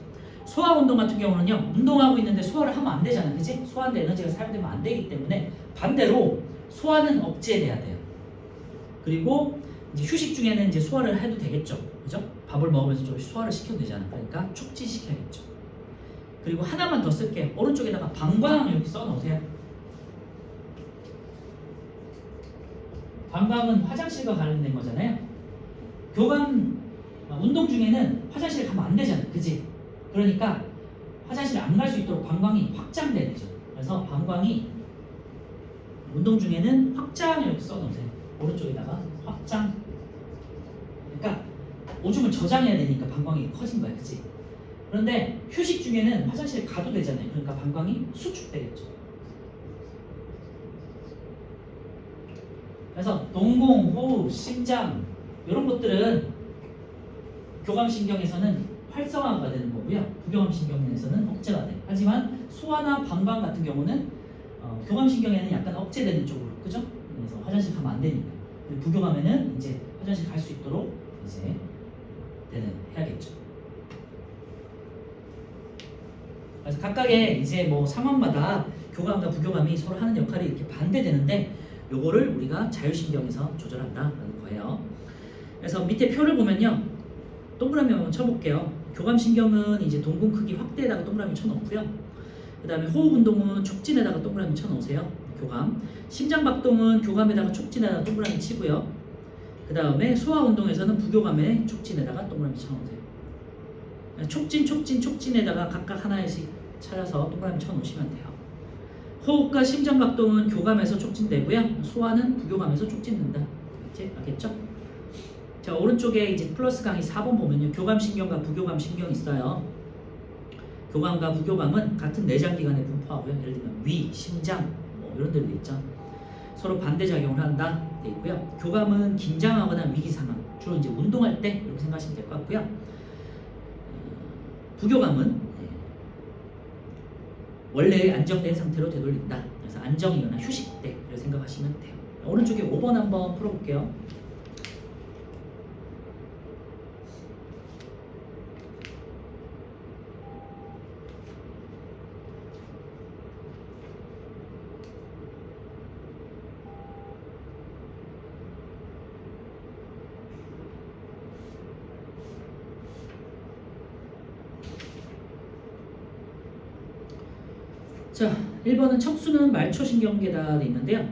소화 운동 같은 경우는요, 운동하고 있는데 소화를 하면 안 되잖아요, 그렇지? 소화하는데 에너지가 사용되면 안 되기 때문에 반대로 소화는 억제돼야 돼요. 그리고 이제 휴식 중에는 이제 소화를 해도 되겠죠, 그죠? 밥을 먹으면서 좀 소화를 시켜도 되잖아요. 그러니까 촉진시켜야겠죠. 그리고 하나만 더 쓸게요. 오른쪽에다가 방광 이렇게 써놓으세요. 방광은 화장실과 관련된 거잖아요. 교감 운동 중에는 화장실에 가면 안 되잖아요, 그지? 그러니까 화장실에 안 갈 수 있도록 방광이 확장돼야 되죠. 그래서 방광이 운동 중에는 확장 이렇게 써놓으세요. 오른쪽에다가 확장. 그러니까 오줌을 저장해야 되니까 방광이 커진 거야, 그치? 그런데 휴식 중에는 화장실에 가도 되잖아요. 그러니까 방광이 수축되겠죠. 그래서 동공, 호흡, 심장 이런 것들은 교감신경에서는 활성화가 되는 거고요. 부교감신경에서는 억제가 돼요. 하지만 소화나 방광 같은 경우는 교감신경에는 약간 억제되는 쪽으로, 그죠? 그래서 화장실 가면 안 되니까. 부교감에는 이제 화장실 갈 수 있도록 이제 해야겠죠. 그래서 각각의 이제 뭐 상황마다 교감과 부교감이 서로 하는 역할이 이렇게 반대되는데 요거를 우리가 자율신경에서 조절한다라는 거예요. 그래서 밑에 표를 보면요, 동그라미 한번 쳐볼게요. 교감신경은 이제 동공 크기 확대에다가 동그라미 쳐놓고요. 그 다음에 호흡 운동은 촉진에다가 동그라미 쳐놓으세요. 교감. 심장박동은 교감에다가 촉진에다가 동그라미 치고요. 그 다음에 소화 운동에서는 부교감에 촉진에다가 동그라미 쳐놓으세요. 촉진에다가 각각 하나씩 찾아서 동그라미 쳐놓으시면 돼요. 호흡과 심장박동은 교감에서 촉진되고요. 소화는 부교감에서 촉진된다. 알겠죠? 자, 오른쪽에 이제 플러스 강의 4번 보면요. 교감신경과 부교감신경이 있어요. 교감과 부교감은 같은 내장기관에 분포하고요. 예를 들면 위, 심장 뭐 이런 데도 있죠. 서로 반대작용을 한다 돼 있고요. 교감은 긴장하거나 위기 상황, 주로 이제 운동할 때 이렇게 생각하시면 될 것 같고요. 부교감은 원래 안정된 상태로 되돌린다. 그래서 안정이거나 휴식 때 이렇게 생각하시면 돼요. 오른쪽에 5번 한번 풀어볼게요. 자, 1번은 척수는 말초신경계다 돼 있는데요.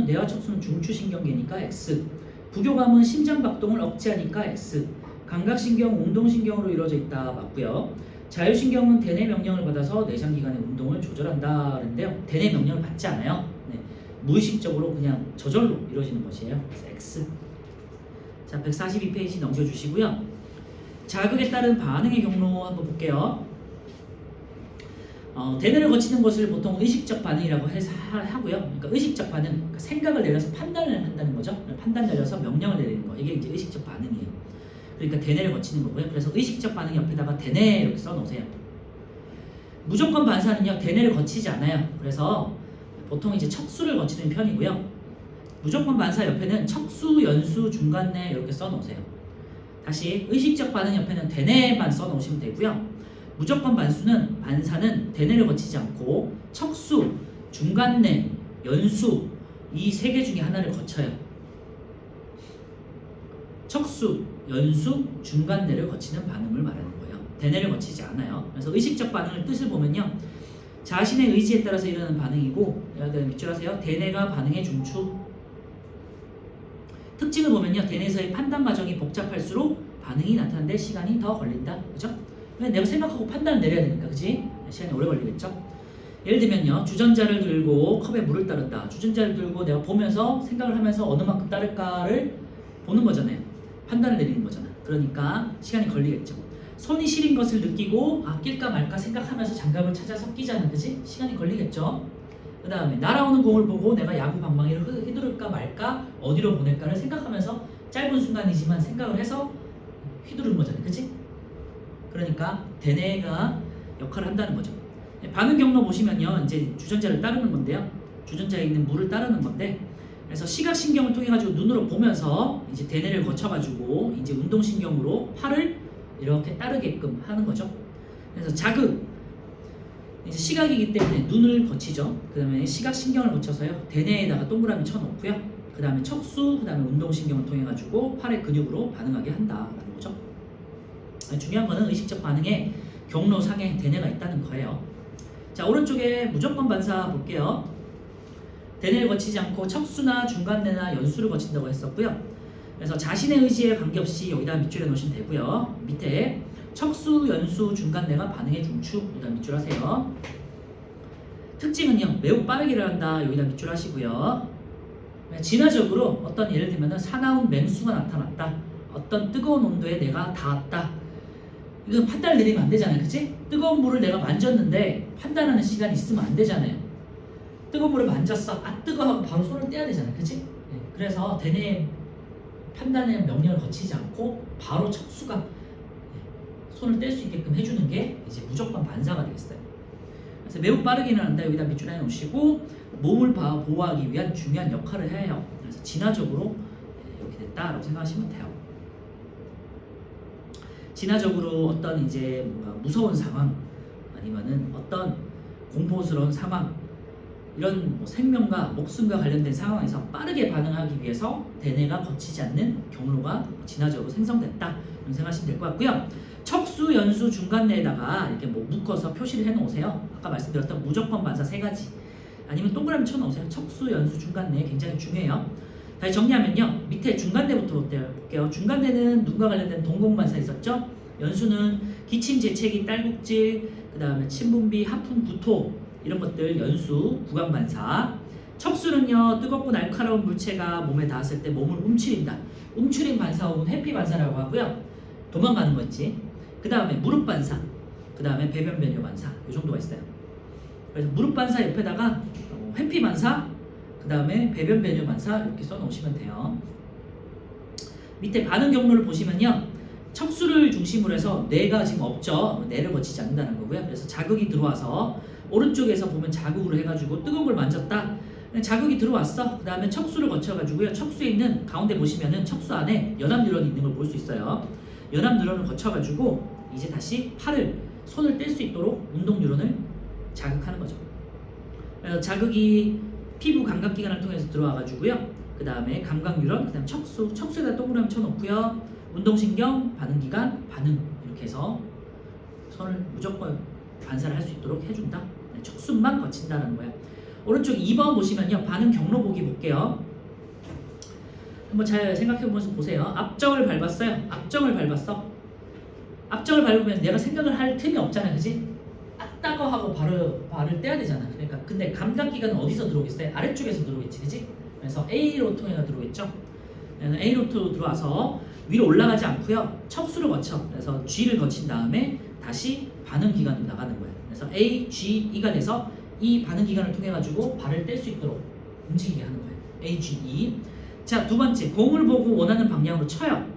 뇌와 척수는 중추신경계니까 X. 부교감은 심장박동을 억제하니까 X. 감각신경, 운동신경으로 이루어져 있다 맞고요. 자율신경은 대뇌 명령을 받아서 내장기관의 운동을 조절한다 그랬는데요. 대뇌 명령을 받지 않아요. 무의식적으로 그냥 저절로 이루어지는 것이에요. 그래서 X. 자, 142페이지 넘겨주시고요. 자극에 따른 반응의 경로 한번 볼게요. 대뇌를 거치는 것을 보통 의식적 반응이라고 해서 하고요. 그러니까 의식적 반응, 그러니까 생각을 내려서 판단을 한다는 거죠. 판단 내려서 명령을 내리는 거. 이게 이제 의식적 반응이에요. 그러니까 대뇌를 거치는 거고요. 그래서 의식적 반응 옆에다가 대뇌 이렇게 써놓으세요. 무조건 반사는요, 대뇌를 거치지 않아요. 그래서 보통 이제 척수를 거치는 편이고요. 무조건 반사 옆에는 척수, 연수, 중간뇌 이렇게 써놓으세요. 다시 의식적 반응 옆에는 대뇌만 써놓으시면 되고요. 무조건 반사는 대뇌를 거치지 않고 척수, 중간뇌, 연수 이 세 개 중에 하나를 거쳐요. 척수, 연수, 중간뇌를 거치는 반응을 말하는 거예요. 대뇌를 거치지 않아요. 그래서 의식적 반응을 뜻을 보면요. 자신의 의지에 따라서 일어나는 반응이고, 밑줄 하세요. 대뇌가 반응의 중추. 특징을 보면요. 대뇌에서의 판단 과정이 복잡할수록 반응이 나타나는데 시간이 더 걸린다. 그죠? 내가 생각하고 판단을 내려야 되니까, 그치? 시간이 오래 걸리겠죠? 예를 들면요, 주전자를 들고 컵에 물을 따른다. 주전자를 들고 내가 보면서 생각을 하면서 어느 만큼 따를까를 보는 거잖아요. 판단을 내리는 거잖아. 그러니까 시간이 걸리겠죠. 손이 시린 것을 느끼고 낄까 말까 생각하면서 장갑을 찾아서 끼잖아, 그치? 시간이 걸리겠죠? 그 다음에 날아오는 공을 보고 내가 야구 방망이를 휘두를까 말까 어디로 보낼까를 생각하면서 짧은 순간이지만 생각을 해서 휘두르는 거잖아요, 그치? 그러니까 대뇌가 역할을 한다는 거죠. 반응 경로 보시면요, 이제 주전자를 따르는 건데요. 주전자에 있는 물을 따르는 건데, 그래서 시각신경을 통해 가지고 눈으로 보면서 이제 대뇌를 거쳐가지고 이제 운동신경으로 팔을 이렇게 따르게끔 하는 거죠. 그래서 자극, 이제 시각이기 때문에 눈을 거치죠. 그 다음에 시각신경을 거쳐서요, 대뇌에다가 동그라미 쳐놓고요. 그 다음에 척수, 그 다음에 운동신경을 통해 가지고 팔의 근육으로 반응하게 한다라는 거죠. 중요한 거는 의식적 반응에 경로상에 대뇌가 있다는 거예요. 자, 오른쪽에 무조건 반사 볼게요. 대뇌를 거치지 않고 척수나 중간뇌나 연수를 거친다고 했었고요. 그래서 자신의 의지에 관계없이 여기다 밑줄에 놓으시면 되고요. 밑에 척수, 연수, 중간뇌가 반응의 중추, 여기다 밑줄 하세요. 특징은요, 매우 빠르게 일어난다. 여기다 밑줄 하시고요. 진화적으로 어떤 예를 들면 사나운 맹수가 나타났다. 어떤 뜨거운 온도에 내가 닿았다. 이건 판단을 내리면 안 되잖아요, 그치? 뜨거운 물을 내가 만졌는데 판단하는 시간이 있으면 안 되잖아요. 뜨거운 물을 만졌어, 뜨거워 하고 바로 손을 떼야 되잖아요, 그치? 그래서 대뇌 판단의 명령을 거치지 않고 바로 척수가 손을 뗄 수 있게끔 해주는 게 이제 무조건 반사가 되겠어요. 그래서 매우 빠르게 일어난다. 여기다 밑줄 해놓으시고 몸을 보호하기 위한 중요한 역할을 해요. 그래서 진화적으로 이렇게 됐다라고 생각하시면 돼요. 진화적으로 어떤 이제 뭔가 무서운 상황 아니면은 어떤 공포스러운 상황 이런 생명과 목숨과 관련된 상황에서 빠르게 반응하기 위해서 대뇌가 거치지 않는 경로가 진화적으로 생성됐다 이런 생각하시면 될 것 같고요. 척수, 연수, 중간뇌에다가 이렇게 묶어서 표시를 해놓으세요. 아까 말씀드렸던 무조건 반사 3가지 아니면 동그라미 쳐놓으세요. 척수, 연수, 중간뇌 굉장히 중요해요. 다시 정리하면요, 밑에 중간뇌부터 볼게요. 중간뇌는 눈과 관련된 동공반사 있었죠. 연수는 기침, 재채기, 딸꾹질, 그 다음에 침분비, 하품, 구토 이런 것들 연수, 구강반사. 척수는요 뜨겁고 날카로운 물체가 몸에 닿았을 때 몸을 움츠린다. 움츠림 반사 혹은 회피 반사라고 하고요. 도망가는 거 있지. 그 다음에 무릎 반사, 그 다음에 배변 변효 반사 이 정도가 있어요. 그래서 무릎 반사 옆에다가 회피 반사, 그 다음에 배변 변효 반사 이렇게 써놓으시면 돼요. 밑에 반응 경로를 보시면요. 척수를 중심으로 해서 뇌가 지금 없죠. 뇌를 거치지 않는다는 거고요. 그래서 자극이 들어와서 오른쪽에서 보면 자극으로 해가지고 뜨거운 걸 만졌다. 자극이 들어왔어. 그 다음에 척수를 거쳐가지고요. 척수에 있는 가운데 보시면은 척수 안에 연합 뉴런이 있는 걸 볼 수 있어요. 연합 뉴런을 거쳐가지고 이제 다시 손을 뗄 수 있도록 운동 뉴런을 자극하는 거죠. 그래서 자극이 피부 감각기관을 통해서 들어와가지고요. 그 다음에 감각 뉴런, 그 다음 척수에다 동그라미 쳐놓고요. 운동신경, 반응기관, 반응 이렇게 해서 손을 무조건 반사를 할 수 있도록 해준다. 척수만 거친다는 거예요. 오른쪽 2번 보시면요. 반응 경로 보기 볼게요. 한번 잘 생각해보면서 보세요. 앞정을 밟았어요. 앞정을 밟았어. 앞정을 밟으면 내가 생각을 할 틈이 없잖아. 그지? 따거 하고 발을 떼야 되잖아. 그러니까 근데 감각기관은 어디서 들어오겠어요? 아래쪽에서 들어오겠지. 그지? 그래서 A로 통해서 들어오겠죠. 그래서 A로 들어와서 위로 올라가지 않고요. 척수를 거쳐. 그래서 G를 거친 다음에 다시 반응기관으로 나가는 거예요. 그래서 A, G, E가 돼서 이 반응기관을 통해 가지고 발을 뗄 수 있도록 움직이게 하는 거예요. A, G, E. 자, 두 번째 공을 보고 원하는 방향으로 쳐요.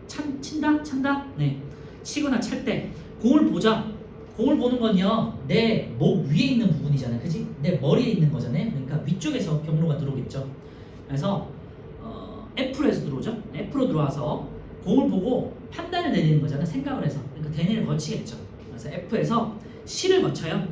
찬다? 네. 치거나 찰 때 공을 보자. 공을 보는 건요. 내 목 위에 있는 부분이잖아요. 그지? 내 머리에 있는 거잖아요. 그러니까 위쪽에서 경로가 들어오겠죠. 그래서 F로 해서 들어오죠. F로 들어와서 공을 보고 판단을 내리는 거잖아요. 생각을 해서. 그러니까 대뇌를 거치겠죠. 그래서 F에서 C를 거쳐요.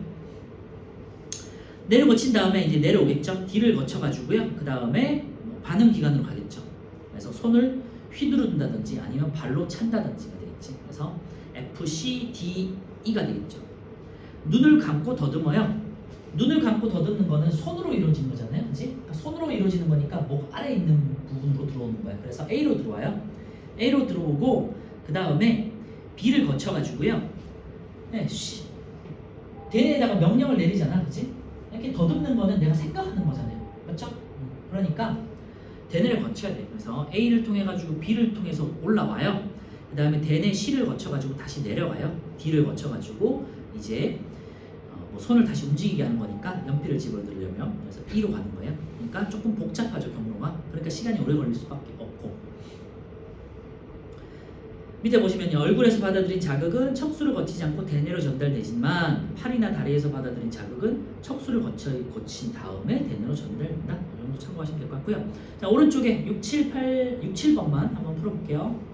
뇌를 거친 다음에 이제 내려오겠죠. D를 거쳐가지고요. 그 다음에 반응 기관으로 가겠죠. 그래서 손을 휘두른다든지 아니면 발로 찬다든지가 되겠지. 그래서 F, C, D, E가 되겠죠. 눈을 감고 더듬어요. 눈을 감고 더듬는 거는 손으로 이루어지는 거잖아요. 그치? 그러니까 손으로 이루어지는 거니까 목 아래에 있는 부분으로 들어오는 거예요. 그래서 A로 들어와요. A로 들어오고 그 다음에 B를 거쳐가지고요. 네, 대뇌에다가 명령을 내리잖아. 그치? 이렇게 더듬는 거는 내가 생각하는 거잖아요. 맞죠? 그러니까 대뇌를 거쳐야 돼. 그래서 A를 통해 가지고 B를 통해서 올라와요. 그 다음에 대뇌 C를 거쳐 가지고 다시 내려가요. D를 거쳐 가지고 이제 손을 다시 움직이게 하는 거니까 연필을 집어넣으려면 그래서 E로 가는 거예요. 그러니까 조금 복잡하죠 경로가. 그러니까 시간이 오래 걸릴 수밖에 없고. 밑에 보시면요. 얼굴에서 받아들인 자극은 척수를 거치지 않고 대뇌로 전달되지만 팔이나 다리에서 받아들인 자극은 척수를 거친 다음에 대뇌로 전달된다. 이 정도 참고하시면 될 것 같고요. 자, 오른쪽에 6, 7번만 한번 풀어볼게요.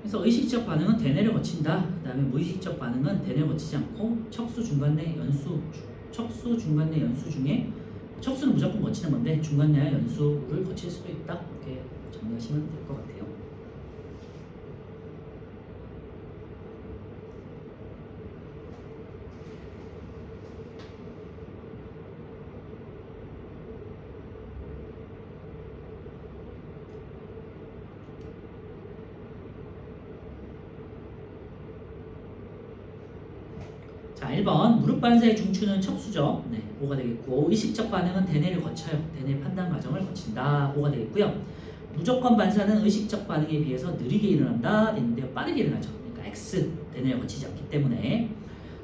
그래서 의식적 반응은 대뇌를 거친다. 그 다음에 무의식적 반응은 대뇌를 거치지 않고 척수 중간 내 연수 중에 척수는 무조건 거치는 건데 중간 내와 연수를 거칠 수도 있다. 이렇게 정리하시면 될 것 같아요. 자, 1번 무릎 반사의 중추는 척수죠. 네, 5가 되겠고 의식적 반응은 대뇌를 거쳐요. 대뇌 판단 과정을 거친다. 5가 되겠고요. 무조건 반사는 의식적 반응에 비해서 느리게 일어난다. 되는데요. 빠르게 일어나죠. 그러니까 X, 대뇌를 거치지 않기 때문에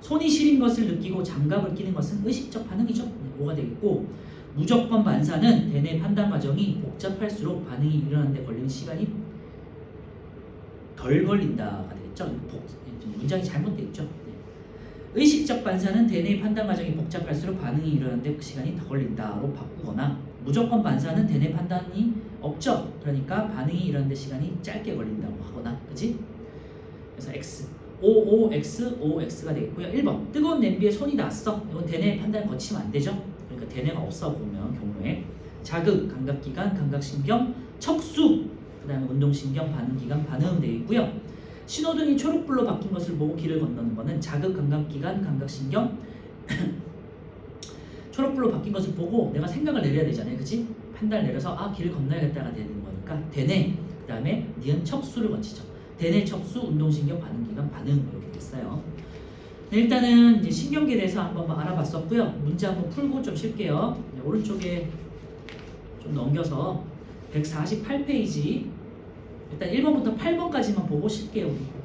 손이 시린 것을 느끼고 장갑을 끼는 것은 의식적 반응이죠. 네, 5가 되겠고 무조건 반사는 대뇌 판단 과정이 복잡할수록 반응이 일어나는 데 걸리는 시간이 덜 걸린다가 되겠죠. 문장이 잘못되어 있죠. 의식적 반사는 대뇌 판단 과정이 복잡할수록 반응이 일어나는데 그 시간이 더 걸린다로 바꾸거나 무조건 반사는 대뇌 판단이 없죠. 그러니까 반응이 일어나는데 시간이 짧게 걸린다고 하거나 그지? 그래서 X OOX OX가 되겠고요. 1번 뜨거운 냄비에 손이 닿았어. 이건 대뇌 판단을 거치면 안 되죠. 그러니까 대뇌가 없어 보면 경우에 자극, 감각기관, 감각신경, 척수 그 다음에 운동신경, 반응기관, 반응 되어 있고요. 신호등이 초록불로 바뀐 것을 보고 길을 건너는 거는 자극, 감각기관, 감각신경 초록불로 바뀐 것을 보고 내가 생각을 내려야 되잖아요. 그치? 판단을 내려서 아 길을 건너야겠다가 되는 거니까 대뇌 그 다음에 니은 척수를 거치죠. 대뇌, 척수, 운동신경, 반응기관, 반응 이렇게 됐어요. 네, 일단은 이제 신경계에 대해서 한번 알아봤었고요. 문제 한번 풀고 좀 쉴게요. 네, 오른쪽에 좀 넘겨서 148페이지 일단 1번부터 8번까지만 보고 쉴게요. 우리.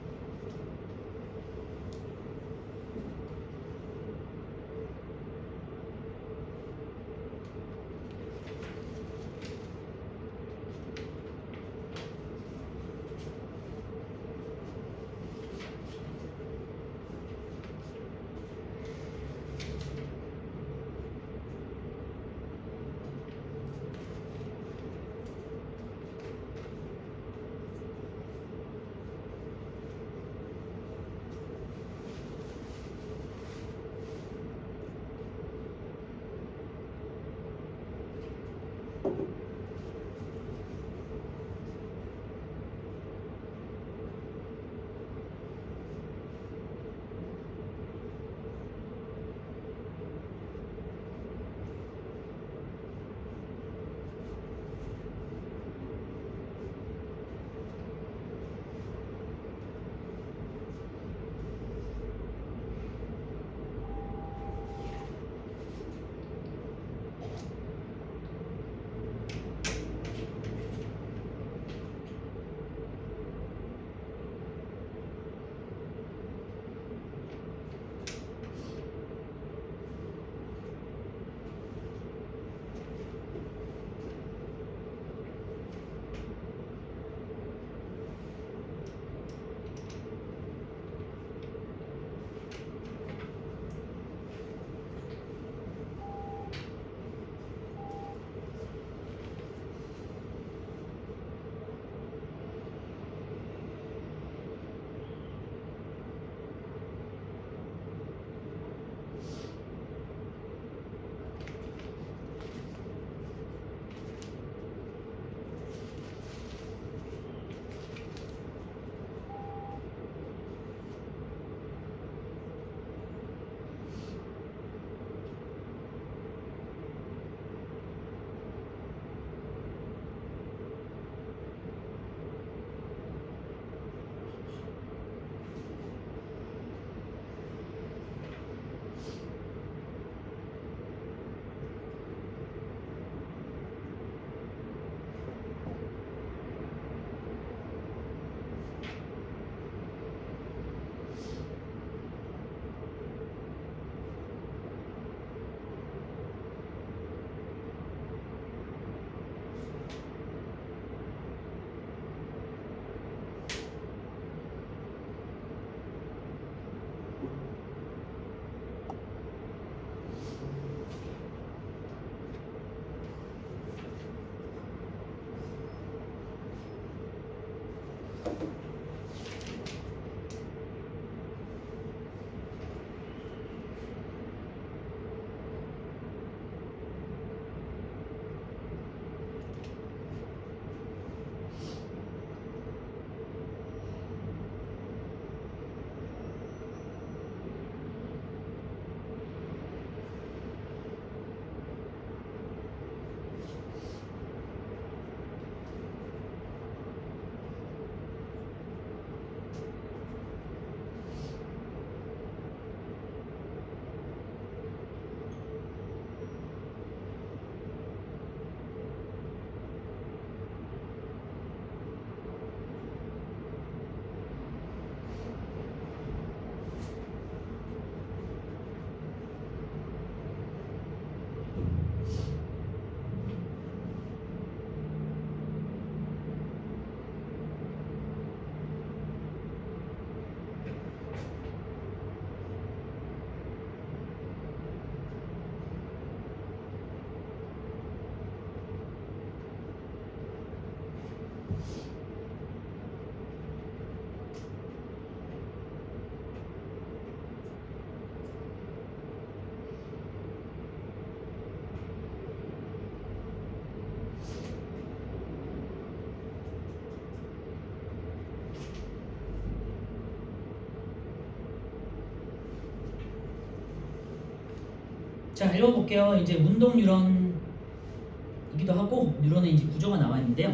자, 읽어볼게요. 이제 운동 뉴런이기도 하고 뉴런의 이제 구조가 나와 있는데요.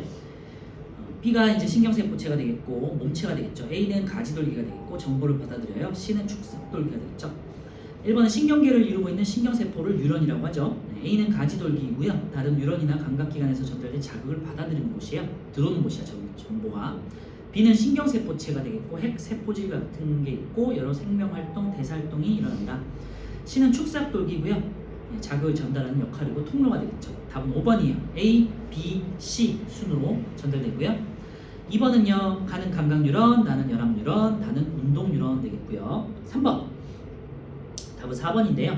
B가 이제 신경세포체가 되겠고 몸체가 되겠죠. A는 가지돌기가 되겠고 정보를 받아들여요. C는 축삭돌기가 되겠죠. 1번은 신경계를 이루고 있는 신경세포를 뉴런이라고 하죠. A는 가지돌기이고요. 다른 뉴런이나 감각기관에서 전달된 자극을 받아들이는 곳이에요. 들어오는 곳이야, 정보가. B는 신경세포체가 되겠고 핵세포질 같은 게 있고 여러 생명활동, 대사활동이 일어난다. C는 축삭돌기고요. 자극을 전달하는 역할이고 통로가 되겠죠. 답은 5번이에요. A, B, C 순으로 전달되고요. 2번은요. 가는 감각 뉴런, 나는 연합 뉴런, 나는 운동 뉴런 되겠고요. 3번. 답은 4번인데요.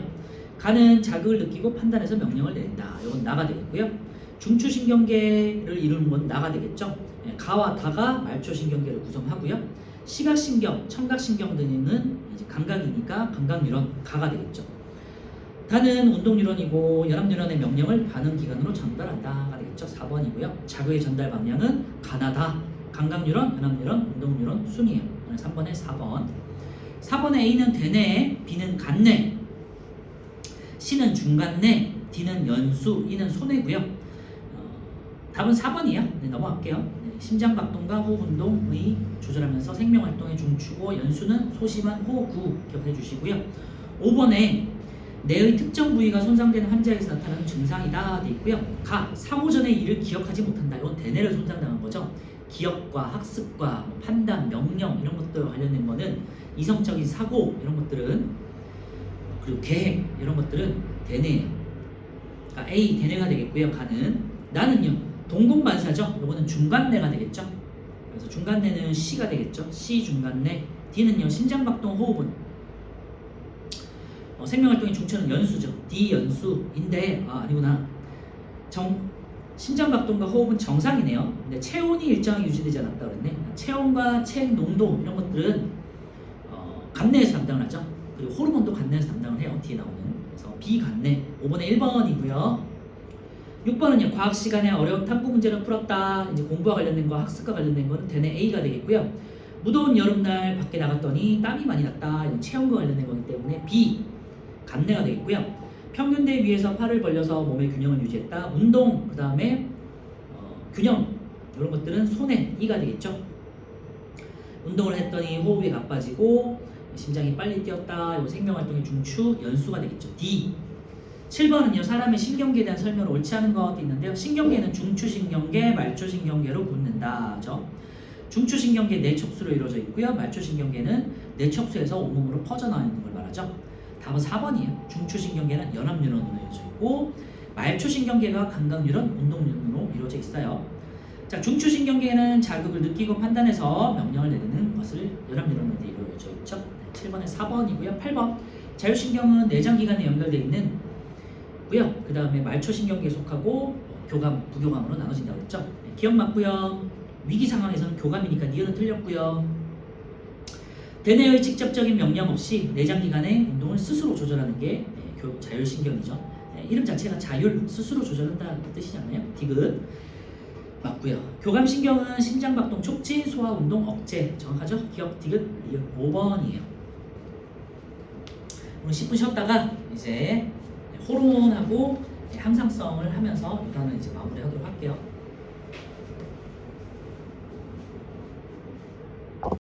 가는 자극을 느끼고 판단해서 명령을 내린다. 이건 나가 되겠고요. 중추신경계를 이루는 건 나가 되겠죠. 가와 다가 말초신경계를 구성하고요. 시각신경, 청각신경 등은 이제 감각이니까 감각 뉴런 가가 되겠죠. 다는 운동 뉴런이고 연합 뉴런의 명령을 반응 기관으로 전달한다가 되겠죠. 4번이고요. 자극의 전달 방향은 가나다. 감각 뉴런, 연합 뉴런, 운동 뉴런 순이에요. 3번에 4번. 4번에 A는 대뇌, B는 간뇌, C는 중간뇌, D는 연수, E는 소뇌고요. 답은 4번이에요. 네, 넘어갈게요. 네, 심장박동과 호흡운동의 조절하면서 생명활동의 중추고 연수는 소심한 호흡구 기억해 주시고요. 5번에 뇌의 특정 부위가 손상되는 환자에서 나타나는 증상이다 돼 있고요. 가, 사고 전의 일을 기억하지 못한다. 이건 대뇌를 손상당한 거죠. 기억과 학습과 판단, 명령 이런 것들 관련된 거는 이성적인 사고 이런 것들은 그리고 계획 이런 것들은 대뇌예요. 그러니까 A 대뇌가 되겠고요. 가는 나는요 동공반사죠. 이거는 중간뇌가 되겠죠. 그래서 중간뇌는 C가 되겠죠. C 중간뇌. D는요 심장박동 호흡은 생명활동의 중추는 연수죠. D 연수인데 아니구나. 심장박동과 호흡은 정상이네요. 근데 체온이 일정하게 유지되지 않았다 그랬네. 체온과 체액 농도 이런 것들은 간내에서 담당을 하죠. 그리고 호르몬도 간내에서 담당을 해요. 뒤에 나오는. 그래서 비간내 5번에 1번이고요. 6번은요. 과학 시간에 어려운 탐구 문제를 풀었다. 이제 공부와 관련된 거, 학습과 관련된 거는 대뇌 A가 되겠고요. 무더운 여름날 밖에 나갔더니 땀이 많이 났다. 이건 체온과 관련된 거기 때문에 B 간내가 되겠고요. 평균대 위에서 팔을 벌려서 몸의 균형을 유지했다. 운동, 그 다음에 균형 이런 것들은 손에 E가 되겠죠. 운동을 했더니 호흡이 가빠지고 심장이 빨리 뛰었다. 이거 생명활동의 중추 연수가 되겠죠. D. 7번은요. 사람의 신경계에 대한 설명을 옳지 않은 것도 있는데요. 신경계는 중추신경계, 말초신경계로 붙는다. 그죠? 중추신경계 뇌척수로 이루어져 있고요. 말초신경계는 뇌척수에서 온몸으로 퍼져나와 있는 걸 말하죠. 답은 4번이에요. 중추신경계는 연합뉴런으로 이루어져 있고 말초신경계가 감각뉴런, 운동뉴런으로 이루어져 있어요. 자, 중추신경계는 자극을 느끼고 판단해서 명령을 내리는 것을 연합뉴런으로 이루어져 있죠. 7번에 4번이고요. 8번 자율신경은 내장기관에 연결되어 있는 고요. 그 다음에 말초신경계에 속하고 교감, 부교감으로 나눠진다고 했죠. 기억 맞고요. 위기 상황에서는 교감이니까 니은은 틀렸고요. 대뇌의 직접적인 명령 없이 내장기관의 운동을 스스로 조절하는 게 자율신경이죠. 이름 자체가 자율, 스스로 조절한다는 뜻이잖아요. 디귿 맞고요. 교감신경은 심장박동 촉진, 소화운동 억제 정확하죠? 기억 디귿 5번이에요. 오늘 10분 쉬었다가 이제 호르몬하고 항상성을 하면서 일단은 이제 마무리하도록 할게요.